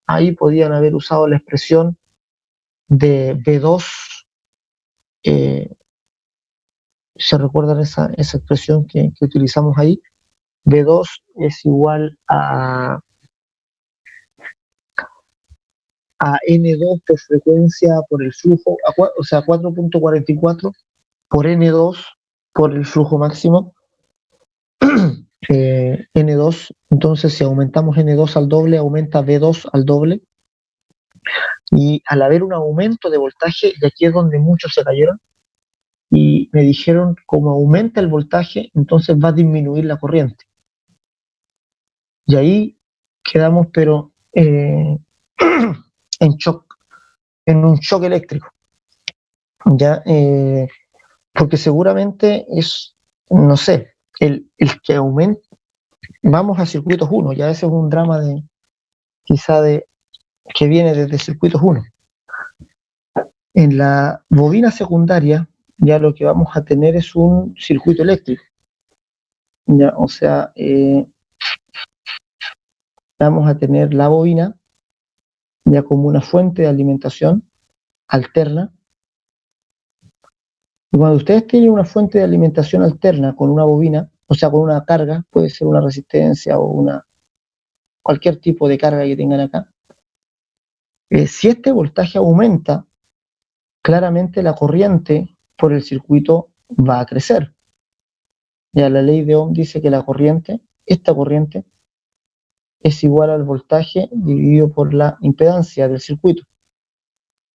Ahí podían haber usado la expresión de B2. ¿Se recuerdan esa expresión que utilizamos ahí? B2 es igual a N2 por frecuencia por el flujo, o sea, 4.44 por N2 por el flujo máximo. N2, entonces si aumentamos N2 al doble, aumenta B2 al doble. Y al haber un aumento de voltaje, y aquí es donde muchos se cayeron, y me dijeron, como aumenta el voltaje, entonces va a disminuir la corriente. Y ahí quedamos, pero en shock, en un shock eléctrico. Ya, porque seguramente es, no sé, el que aumenta, vamos a circuitos 1, ya ese es un drama que viene desde circuitos 1. En la bobina secundaria, ya lo que vamos a tener es un circuito eléctrico. Ya, o sea, vamos a tener la bobina ya como una fuente de alimentación alterna. Y cuando ustedes tienen una fuente de alimentación alterna con una bobina, o sea, con una carga, puede ser una resistencia o cualquier tipo de carga que tengan acá, si este voltaje aumenta, claramente la corriente por el circuito va a crecer. Ya la ley de Ohm dice que esta corriente, es igual al voltaje dividido por la impedancia del circuito.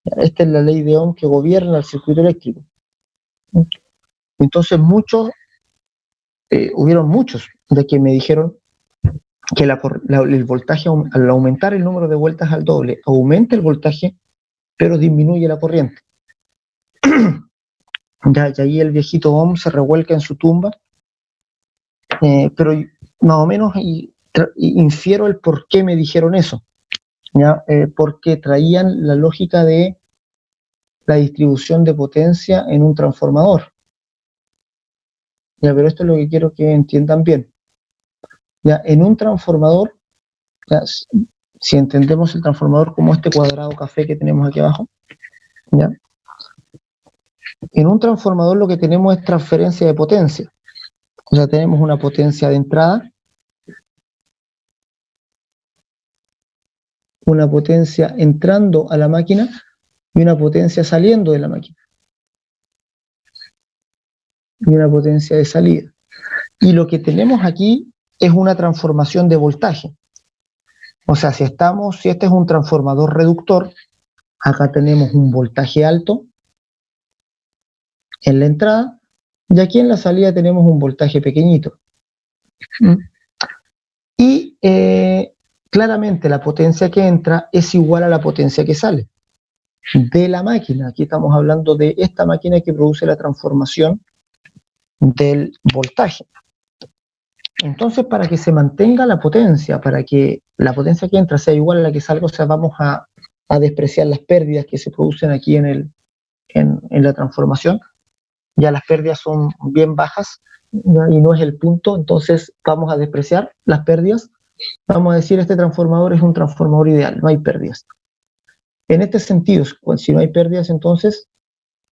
Esta es la ley de Ohm que gobierna el circuito eléctrico. Entonces hubieron muchos de que me dijeron que el voltaje, al aumentar el número de vueltas al doble, aumenta el voltaje, pero disminuye la corriente. Ya, y ahí el viejito Ohm se revuelca en su tumba, pero más o menos infiero el por qué me dijeron eso, ¿ya? Porque traían la lógica de la distribución de potencia en un transformador. Ya, pero esto es lo que quiero que entiendan bien. Ya, en un transformador, ya, si entendemos el transformador como este cuadrado café que tenemos aquí abajo, ¿ya? En un transformador lo que tenemos es transferencia de potencia. O sea, tenemos una potencia de entrada, una potencia entrando a la máquina y una potencia saliendo de la máquina. Y una potencia de salida. Y lo que tenemos aquí es una transformación de voltaje. O sea, si este es un transformador reductor, acá tenemos un voltaje alto en la entrada, y aquí en la salida tenemos un voltaje pequeñito. Y claramente la potencia que entra es igual a la potencia que sale de la máquina. Aquí estamos hablando de esta máquina que produce la transformación del voltaje. Entonces, para que se mantenga la potencia, para que la potencia que entra sea igual a la que salga, o sea, vamos a despreciar las pérdidas que se producen aquí en la transformación. Ya las pérdidas son bien bajas, ¿ya? Y no es el punto, entonces vamos a despreciar las pérdidas. Vamos a decir, este transformador es un transformador ideal, no hay pérdidas. En este sentido, si no hay pérdidas, entonces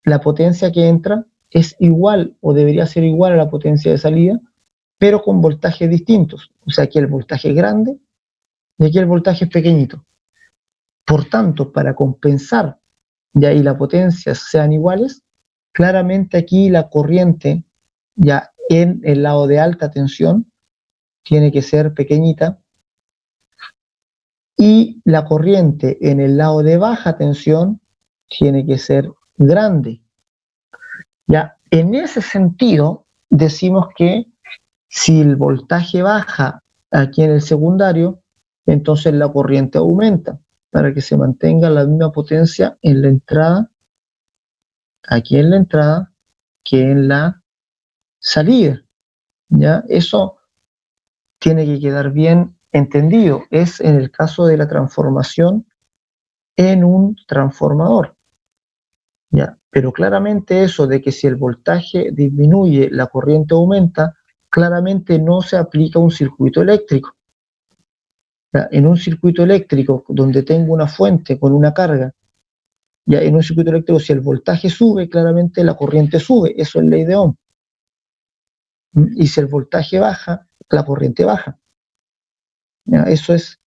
la potencia que entra es igual o debería ser igual a la potencia de salida, pero con voltajes distintos. O sea, aquí el voltaje es grande y aquí el voltaje es pequeñito. Por tanto, para compensar y ahí las potencias sean iguales, claramente aquí la corriente, ya en el lado de alta tensión tiene que ser pequeñita y la corriente en el lado de baja tensión tiene que ser grande. Ya, en ese sentido, decimos que si el voltaje baja aquí en el secundario, entonces la corriente aumenta para que se mantenga la misma potencia en la entrada, aquí en la entrada, que en la salida. ¿Ya? Eso tiene que quedar bien entendido. Es en el caso de la transformación en un transformador. ¿Ya? Pero claramente eso de que si el voltaje disminuye, la corriente aumenta, claramente no se aplica a un circuito eléctrico. ¿Ya? En un circuito eléctrico donde tengo una fuente con una carga, ya en un circuito eléctrico si el voltaje sube, claramente la corriente sube, eso es ley de Ohm. Y si el voltaje baja, la corriente baja. ¿Ya? Eso es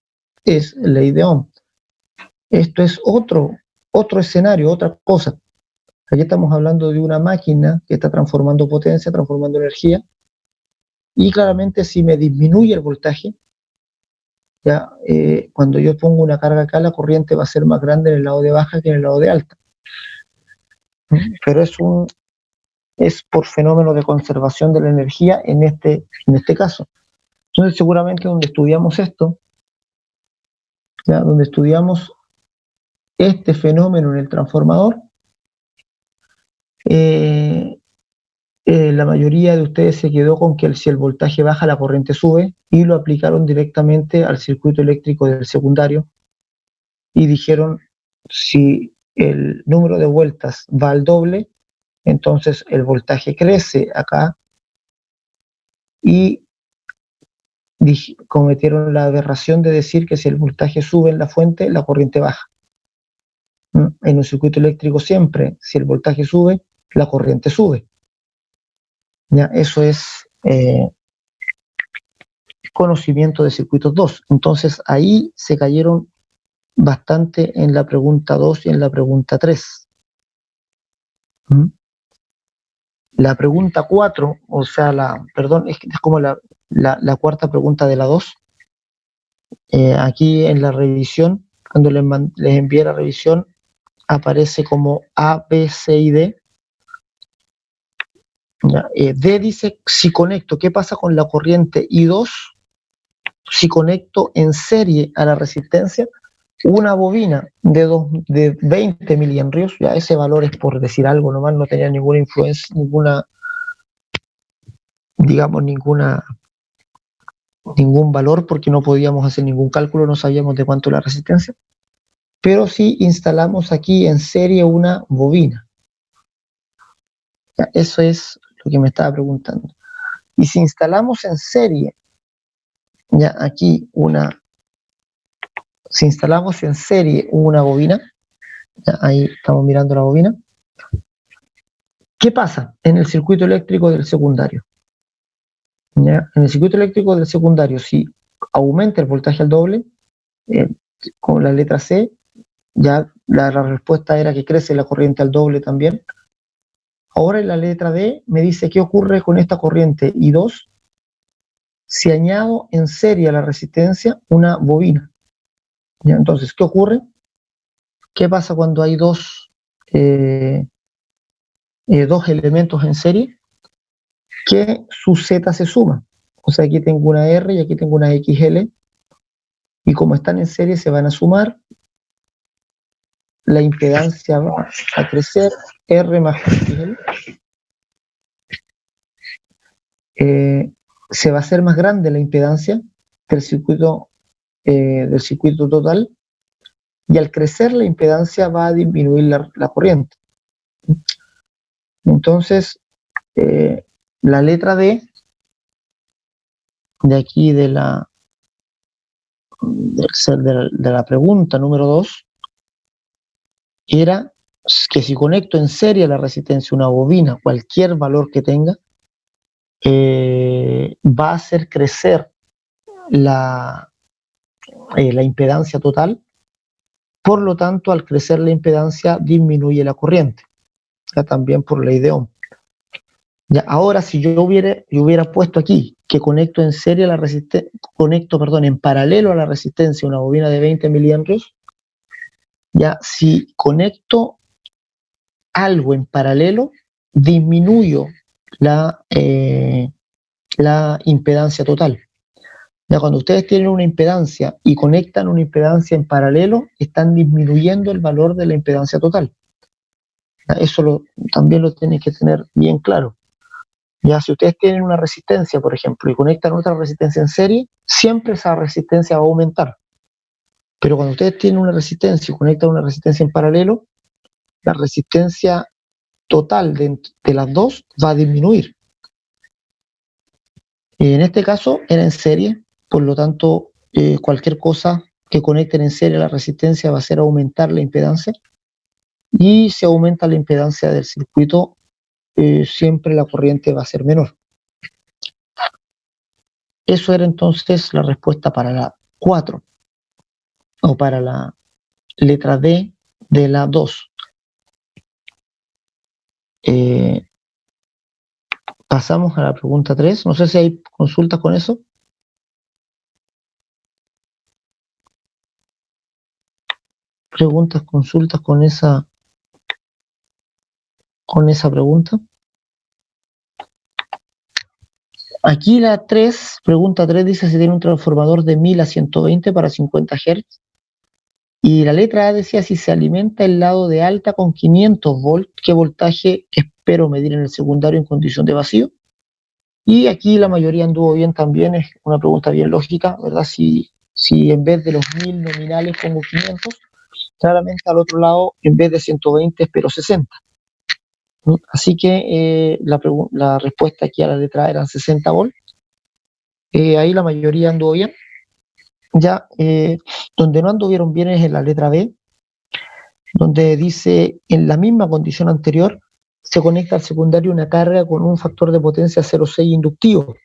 ley de Ohm. Esto es otro escenario, otra cosa. Aquí estamos hablando de una máquina que está transformando potencia, transformando energía, y claramente si me disminuye el voltaje, ya cuando yo pongo una carga acá, la corriente va a ser más grande en el lado de baja que en el lado de alta. Pero es por fenómeno de conservación de la energía en este caso. Entonces seguramente donde estudiamos esto, ¿ya? Donde estudiamos este fenómeno en el transformador, la mayoría de ustedes se quedó con que si el voltaje baja, la corriente sube, y lo aplicaron directamente al circuito eléctrico del secundario, y dijeron, si el número de vueltas va al doble, entonces el voltaje crece acá, y cometieron la aberración de decir que si el voltaje sube en la fuente, la corriente baja. En un circuito eléctrico siempre, si el voltaje sube, la corriente sube. ¿Ya? Eso es conocimiento de circuitos 2. Entonces ahí se cayeron bastante en la pregunta 2 y en la pregunta 3. La pregunta 4, o sea, perdón, es como la cuarta pregunta de la 2. Aquí en la revisión, cuando les envié la revisión, aparece como A, B, C y D. D dice, si conecto, ¿qué pasa con la corriente I2? Si conecto en serie a la resistencia una bobina de 20 milihenrios, ya ese valor es por decir algo nomás, no tenía ninguna influencia, ningún valor, porque no podíamos hacer ningún cálculo, no sabíamos de cuánto la resistencia, pero sí instalamos aquí en serie una bobina. Ya, eso es lo que me estaba preguntando. Y si instalamos en serie, ya aquí si instalamos en serie una bobina, ya ahí estamos mirando la bobina, ¿qué pasa en el circuito eléctrico del secundario? ¿Ya? En el circuito eléctrico del secundario, si aumenta el voltaje al doble, con la letra C, ya la respuesta era que crece la corriente al doble también. Ahora en la letra D me dice qué ocurre con esta corriente I2 si añado en serie a la resistencia una bobina. ¿Ya? Entonces, ¿qué ocurre? ¿Qué pasa cuando hay dos elementos en serie? Que su Z se suma. O sea, aquí tengo una R y aquí tengo una XL, y como están en serie se van a sumar, la impedancia va a crecer, R más XL, se va a hacer más grande la impedancia del circuito total, y al crecer la impedancia va a disminuir la corriente. Entonces, la letra D de aquí de la pregunta número 2 era que si conecto en serie a la resistencia una bobina, cualquier valor que tenga, va a hacer crecer la impedancia total. Por lo tanto, al crecer la impedancia disminuye la corriente, ya también por ley de Ohm. Ya, ahora, si yo hubiera puesto aquí que conecto en serie la resistencia, en paralelo a la resistencia una bobina de 20 miliamperes, ya, si conecto algo en paralelo, disminuyo la impedancia total. Ya, cuando ustedes tienen una impedancia y conectan una impedancia en paralelo, están disminuyendo el valor de la impedancia total. Ya, eso también lo tienen que tener bien claro. Ya, si ustedes tienen una resistencia, por ejemplo, y conectan otra resistencia en serie, siempre esa resistencia va a aumentar. Pero cuando ustedes tienen una resistencia y conectan una resistencia en paralelo, la resistencia total de las dos va a disminuir. En este caso era en serie, por lo tanto, cualquier cosa que conecten en serie a la resistencia va a hacer aumentar la impedancia, y si aumenta la impedancia del circuito, siempre la corriente va a ser menor. Eso era entonces la respuesta para la 4, o para la letra D de la 2. Pasamos a la pregunta 3. No sé si hay consultas con eso. Preguntas, consultas con esa pregunta. Aquí la 3, pregunta 3 dice si tiene un transformador de 1000 a 120 para 50 Hz. Y la letra A decía si se alimenta el lado de alta con 500 volts, ¿qué voltaje espero medir en el secundario en condición de vacío? Y aquí la mayoría anduvo bien también, es una pregunta bien lógica, ¿verdad? Si en vez de los 1000 nominales pongo 500, claramente al otro lado, en vez de 120, espero 60. Así que la respuesta aquí a la letra A eran 60 volts. Ahí la mayoría anduvo bien. Ya, donde no anduvieron bien es en la letra B, donde dice, en la misma condición anterior, se conecta al secundario una carga con un factor de potencia 0,6 inductivo.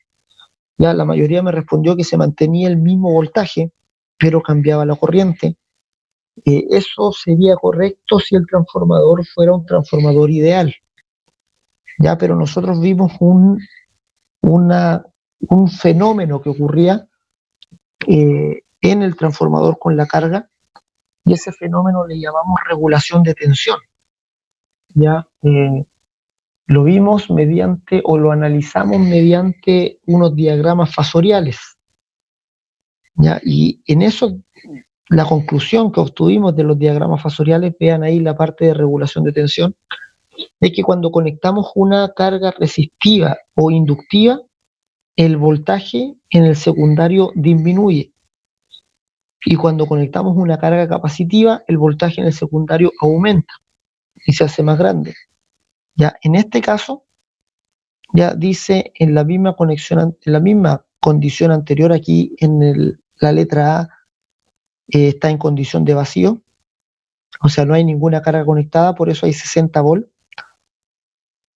Ya, la mayoría me respondió que se mantenía el mismo voltaje, pero cambiaba la corriente. Eso sería correcto si el transformador fuera un transformador ideal. Ya, pero nosotros vimos un fenómeno que ocurría en el transformador con la carga, y ese fenómeno le llamamos regulación de tensión. Ya, lo vimos mediante, o lo analizamos mediante unos diagramas fasoriales. Ya, y en eso, la conclusión que obtuvimos de los diagramas fasoriales, vean ahí la parte de regulación de tensión, es que cuando conectamos una carga resistiva o inductiva, el voltaje en el secundario disminuye. Y cuando conectamos una carga capacitiva, el voltaje en el secundario aumenta y se hace más grande. Ya, en este caso, ya dice en la misma condición anterior, aquí en la letra A está en condición de vacío, o sea, no hay ninguna carga conectada, por eso hay 60 volts.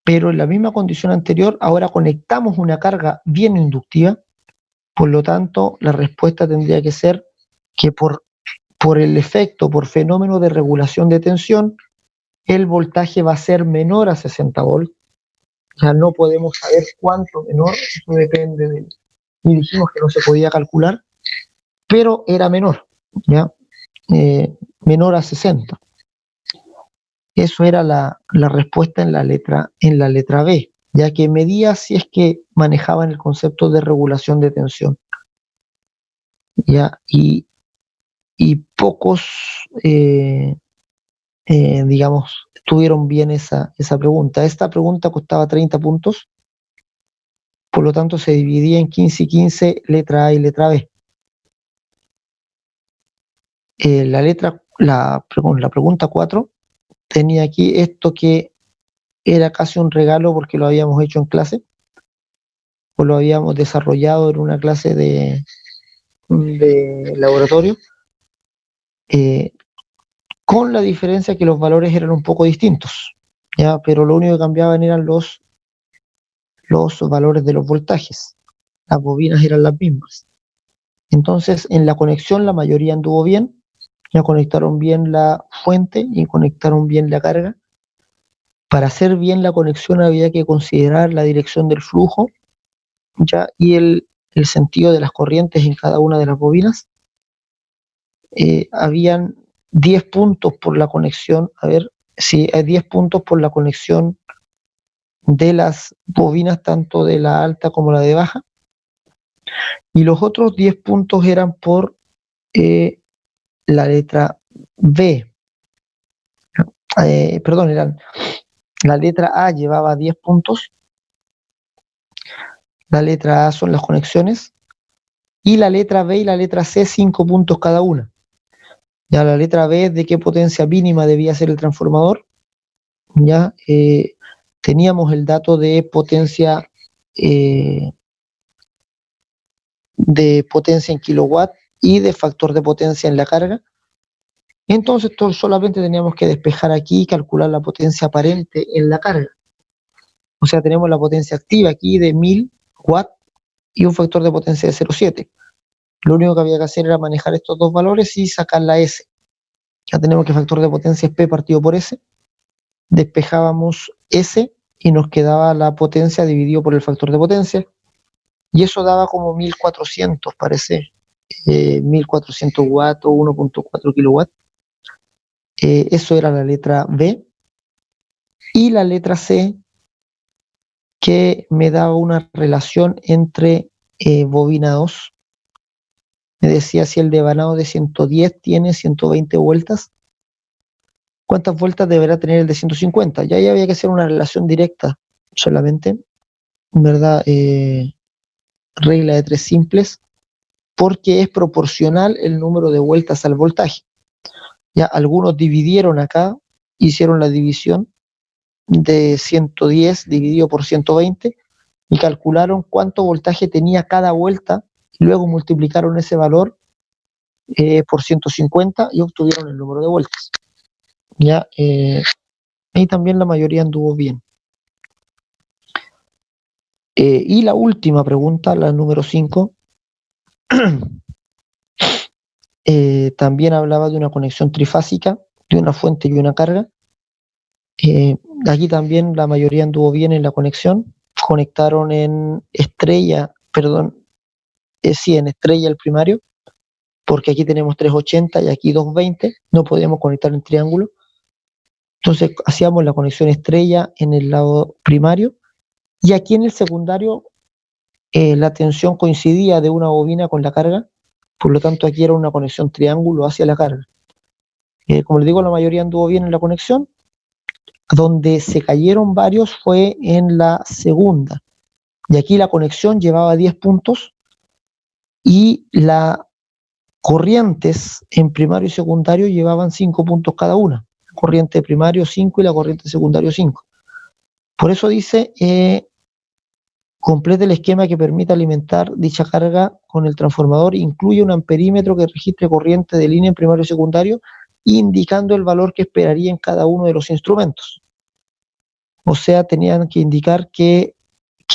Pero en la misma condición anterior, ahora conectamos una carga bien inductiva, por lo tanto, la respuesta tendría que ser que por el efecto, por fenómeno de regulación de tensión, el voltaje va a ser menor a 60 volts. Ya no podemos saber cuánto menor, eso depende de... Y dijimos que no se podía calcular, pero era menor, ¿ya? Menor a 60. Eso era la respuesta en la letra B, ya que medía si es que manejaban el concepto de regulación de tensión. ¿Ya? Y pocos, digamos, tuvieron bien esa pregunta. Esta pregunta costaba 30 puntos, por lo tanto se dividía en 15 y 15, letra A y letra B. La pregunta 4 tenía aquí esto que era casi un regalo porque lo habíamos hecho en clase, o lo habíamos desarrollado en una clase de laboratorio, con la diferencia que los valores eran un poco distintos, ¿ya? Pero lo único que cambiaban eran los valores de los voltajes. Las bobinas eran las mismas. Entonces, en la conexión la mayoría anduvo bien, ya conectaron bien la fuente y conectaron bien la carga, para hacer bien la conexión había que considerar la dirección del flujo, ¿ya? Y el sentido de las corrientes en cada una de las bobinas. Habían 10 puntos por la conexión, hay 10 puntos por la conexión de las bobinas, tanto de la alta como la de baja, y los otros 10 puntos eran por la letra B. Perdón, la letra A llevaba 10 puntos, la letra A son las conexiones, y la letra B y la letra C 5 puntos cada una. Ya la letra B es de qué potencia mínima debía ser el transformador. Ya teníamos el dato de potencia en kilowatt y de factor de potencia en la carga. Entonces solamente teníamos que despejar aquí y calcular la potencia aparente en la carga. O sea, tenemos la potencia activa aquí de 1000 watts y un factor de potencia de 0,7. Lo único que había que hacer era manejar estos dos valores y sacar la S. Ya tenemos que el factor de potencia es P partido por S. Despejábamos S y nos quedaba la potencia dividido por el factor de potencia. Y eso daba como 1400, parece. 1400 watts o 1.4 kilowatts. Eso era la letra B. Y la letra C, que me daba una relación entre bobina 2. Me decía si el devanado de 110 tiene 120 vueltas, ¿cuántas vueltas deberá tener el de 150? Ya ahí había que hacer una relación directa solamente, ¿verdad? Regla de 3 simples, porque es proporcional el número de vueltas al voltaje. Ya algunos dividieron acá, hicieron la división de 110 dividido por 120 y calcularon cuánto voltaje tenía cada vuelta, y luego multiplicaron ese valor por 150 y obtuvieron el número de vueltas. Ya, y también la mayoría anduvo bien. Y la última pregunta, la número 5, también hablaba de una conexión trifásica, de una fuente y una carga. Aquí también la mayoría anduvo bien en la conexión. Conectaron en estrella el primario, porque aquí tenemos 380 y aquí 220, no podíamos conectar en triángulo. Entonces hacíamos la conexión estrella en el lado primario, y aquí en el secundario la tensión coincidía de una bobina con la carga, por lo tanto aquí era una conexión triángulo hacia la carga. Como les digo, la mayoría anduvo bien en la conexión. Donde se cayeron varios fue en la segunda, y aquí la conexión llevaba 10 puntos y las corrientes en primario y secundario llevaban 5 puntos cada una. La corriente primario 5 y la corriente secundario 5. Por eso dice, complete el esquema que permita alimentar dicha carga con el transformador, incluye un amperímetro que registre corriente de línea en primario y secundario, indicando el valor que esperaría en cada uno de los instrumentos. O sea, tenían que indicar qué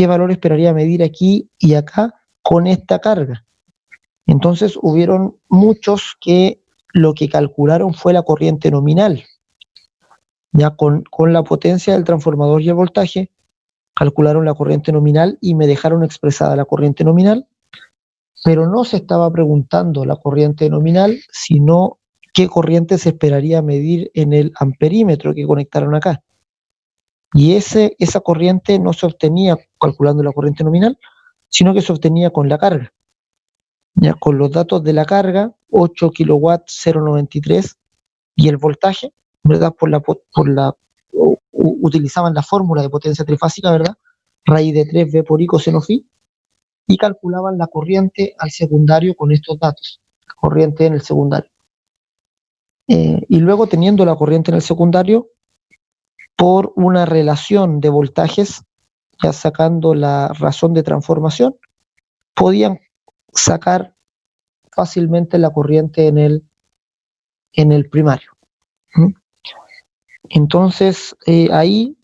valor esperaría medir aquí y acá con esta carga. Entonces hubieron muchos que lo que calcularon fue la corriente nominal. Ya con la potencia del transformador y el voltaje, calcularon la corriente nominal y me dejaron expresada la corriente nominal, pero no se estaba preguntando la corriente nominal, sino qué corriente se esperaría medir en el amperímetro que conectaron acá. Y esa corriente no se obtenía calculando la corriente nominal, sino que se obtenía con la carga. Ya con los datos de la carga, 8 kilowatts 0,93, y el voltaje, ¿verdad? Utilizaban la fórmula de potencia trifásica, ¿verdad? Raíz de 3 V por I coseno phi, y calculaban la corriente al secundario con estos datos, corriente en el secundario. Y luego, teniendo la corriente en el secundario, por una relación de voltajes, ya sacando la razón de transformación, podían sacar fácilmente la corriente en el primario. Entonces, ahí,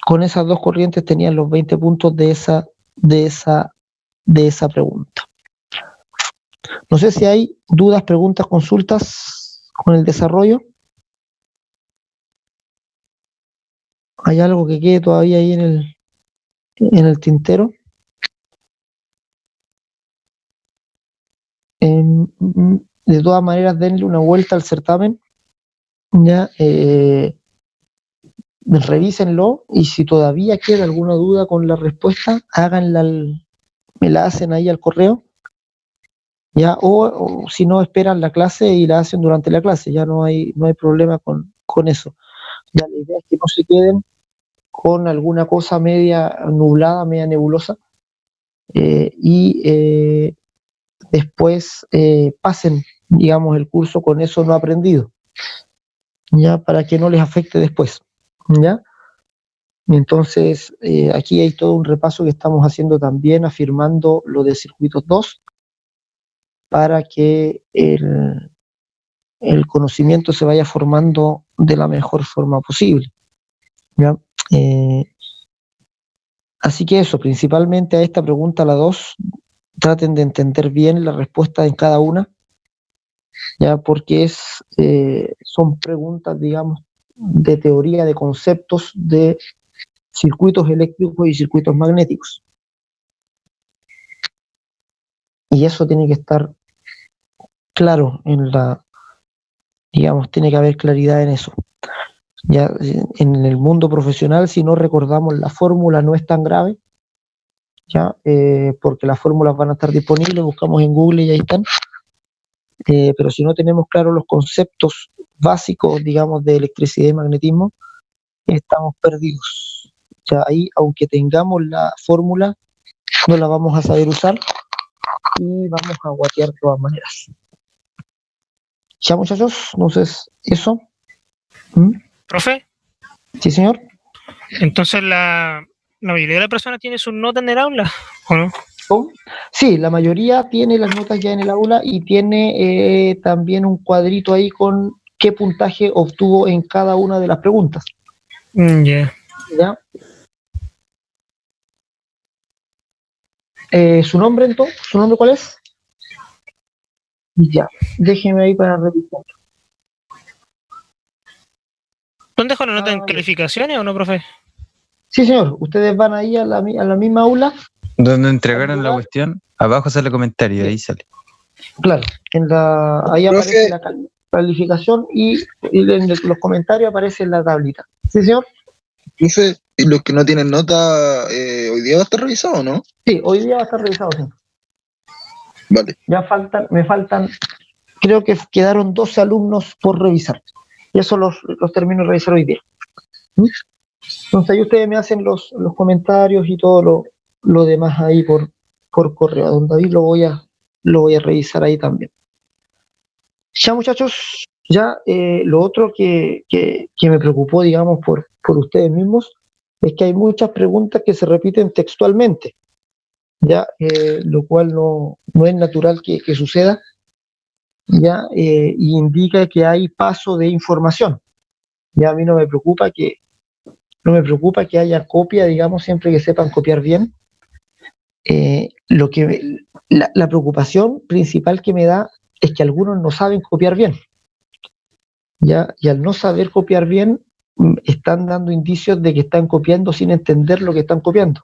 con esas dos corrientes tenían los 20 puntos de esa pregunta. No sé si hay dudas, preguntas, consultas con el desarrollo. ¿Hay algo que quede todavía ahí en el tintero? De todas maneras, denle una vuelta al certamen, ya, revísenlo, y si todavía queda alguna duda con la respuesta, háganla, me la hacen ahí al correo, ya, o si no, esperan la clase y la hacen durante la clase, ya no hay problema con eso. Ya, la idea es que no se queden con alguna cosa media nublada, media nebulosa, y después pasen, digamos, el curso con eso no aprendido, ya, para que no les afecte después, ya. Entonces, aquí hay todo un repaso que estamos haciendo también, afirmando lo de circuitos 2, para que el conocimiento se vaya formando de la mejor forma posible, ¿ya? Así que eso, principalmente a esta pregunta, la 2, traten de entender bien la respuesta en cada una, ya, porque son preguntas, digamos, de teoría, de conceptos de circuitos eléctricos y circuitos magnéticos. Y eso tiene que estar claro digamos, tiene que haber claridad en eso. Ya en el mundo profesional, si no recordamos la fórmula, no es tan grave, ya, porque las fórmulas van a estar disponibles, buscamos en Google y ahí están. Pero si no tenemos claros los conceptos básicos, digamos, de electricidad y magnetismo, estamos perdidos. Ya ahí, aunque tengamos la fórmula, no la vamos a saber usar y vamos a guatear de todas maneras. Ya, muchachos, entonces, eso. ¿Profe? Sí, señor. Entonces la mayoría de las personas tiene sus notas en el aula, ¿o no? Sí, la mayoría tiene las notas ya en el aula y tiene también un cuadrito ahí con qué puntaje obtuvo en cada una de las preguntas. Ya. ¿Ya? ¿Su nombre entonces? ¿Su nombre cuál es? Ya, déjeme ahí para revisar. ¿Dónde dejó la nota en calificaciones o no, profe? Sí, señor. Ustedes van ahí a la misma aula. Donde entregaron la cuestión, abajo sale el comentario, ahí sale. Claro, ahí aparece la calificación y en los comentarios aparece la tablita. ¿Sí, señor? Profe, ¿y los que no tienen nota hoy día va a estar revisado, no? Sí, hoy día va a estar revisado, sí. Vale. Ya me faltan, creo que quedaron 12 alumnos por revisar. Y eso los termino de revisar hoy día. Entonces ahí ustedes me hacen los comentarios y todo lo demás ahí por correo. A don David lo voy a revisar ahí también. Ya, muchachos, ya lo otro que me preocupó, digamos, por ustedes mismos, es que hay muchas preguntas que se repiten textualmente, ya, lo cual no es natural que suceda, ya, y indica que hay paso de información. Ya a mí no me preocupa que haya copia, digamos, siempre que sepan copiar bien. La preocupación principal que me da es que algunos no saben copiar bien, ¿ya? Y al no saber copiar bien, están dando indicios de que están copiando sin entender lo que están copiando,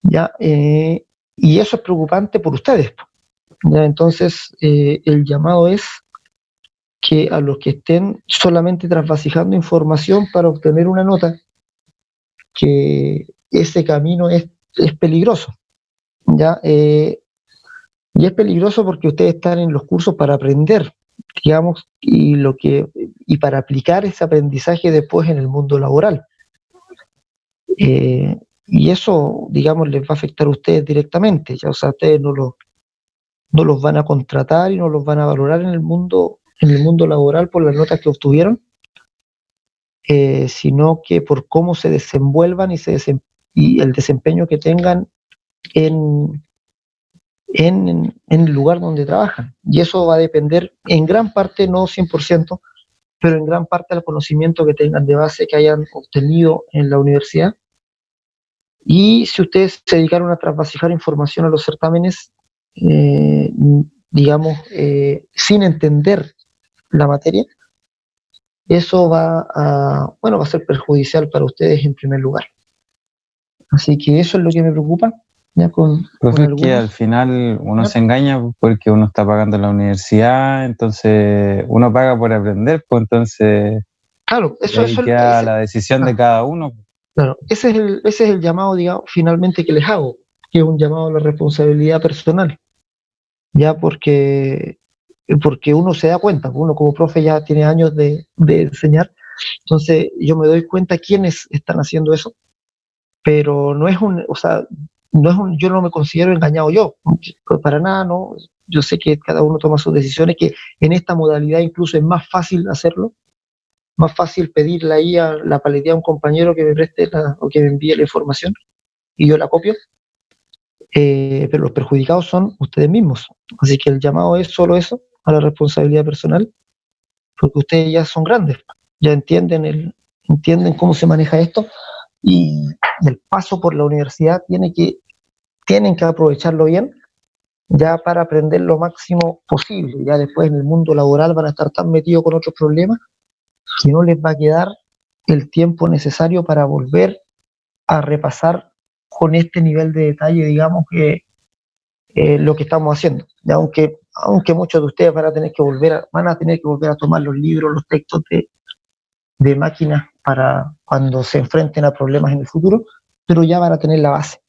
¿ya? Y eso es preocupante por ustedes, ¿ya? Entonces, el llamado es que a los que estén solamente trasvasijando información para obtener una nota, que ese camino es peligroso, ¿ya? Y es peligroso porque ustedes están en los cursos para aprender, digamos, y para aplicar ese aprendizaje después en el mundo laboral. Y eso, digamos, les va a afectar a ustedes directamente. Ya, o sea, ustedes no los van a contratar y no los van a valorar en el mundo laboral por las notas que obtuvieron, sino que por cómo se desenvuelvan y el desempeño que tengan en el lugar donde trabajan. Y eso va a depender en gran parte, no 100%, pero en gran parte del conocimiento que tengan de base, que hayan obtenido en la universidad. Y si ustedes se dedicaron a trasvasijar información a los certámenes, digamos, sin entender la materia, eso va a ser perjudicial para ustedes en primer lugar. Así que eso es lo que me preocupa. Ya con Profe, es que algunos. al final uno ¿Ya? se engaña porque uno está pagando la universidad, entonces uno paga por aprender, pues entonces Claro, ahí queda la decisión de cada uno. claro, ese es el llamado, digamos, finalmente que les hago, que es un llamado a la responsabilidad personal, ya porque uno se da cuenta, uno como profe ya tiene años de enseñar, entonces yo me doy cuenta quiénes están haciendo eso, pero no es yo no me considero engañado yo, para nada, no, yo sé que cada uno toma sus decisiones, que en esta modalidad incluso es más fácil hacerlo, más fácil pedirle ahí a la paletía a un compañero que me preste o que me envíe la información y yo la copio, pero los perjudicados son ustedes mismos. Así que el llamado es solo eso, a la responsabilidad personal, porque ustedes ya son grandes, ya entienden cómo se maneja esto y el paso por la universidad tienen que aprovecharlo bien ya para aprender lo máximo posible. Ya después en el mundo laboral van a estar tan metidos con otros problemas que no les va a quedar el tiempo necesario para volver a repasar con este nivel de detalle, digamos, que lo que estamos haciendo. Y aunque muchos de ustedes van a tener que volver a tomar los libros, los textos de máquinas para cuando se enfrenten a problemas en el futuro, pero ya van a tener la base.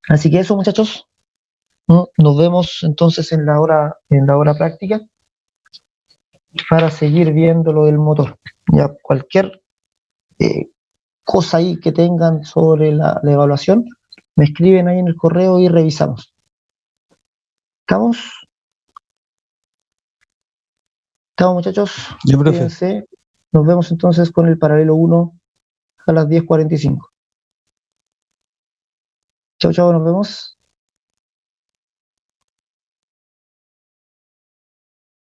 Así que eso, muchachos, nos vemos entonces en la hora práctica para seguir viendo lo del motor. Ya cualquier cosa ahí que tengan sobre la evaluación, me escriben ahí en el correo y revisamos. ¿Estamos? ¿Estamos, muchachos? Yo, profe. Cuídense. Nos vemos entonces con el paralelo 1 a las 10:45. Chao, chao, nos vemos.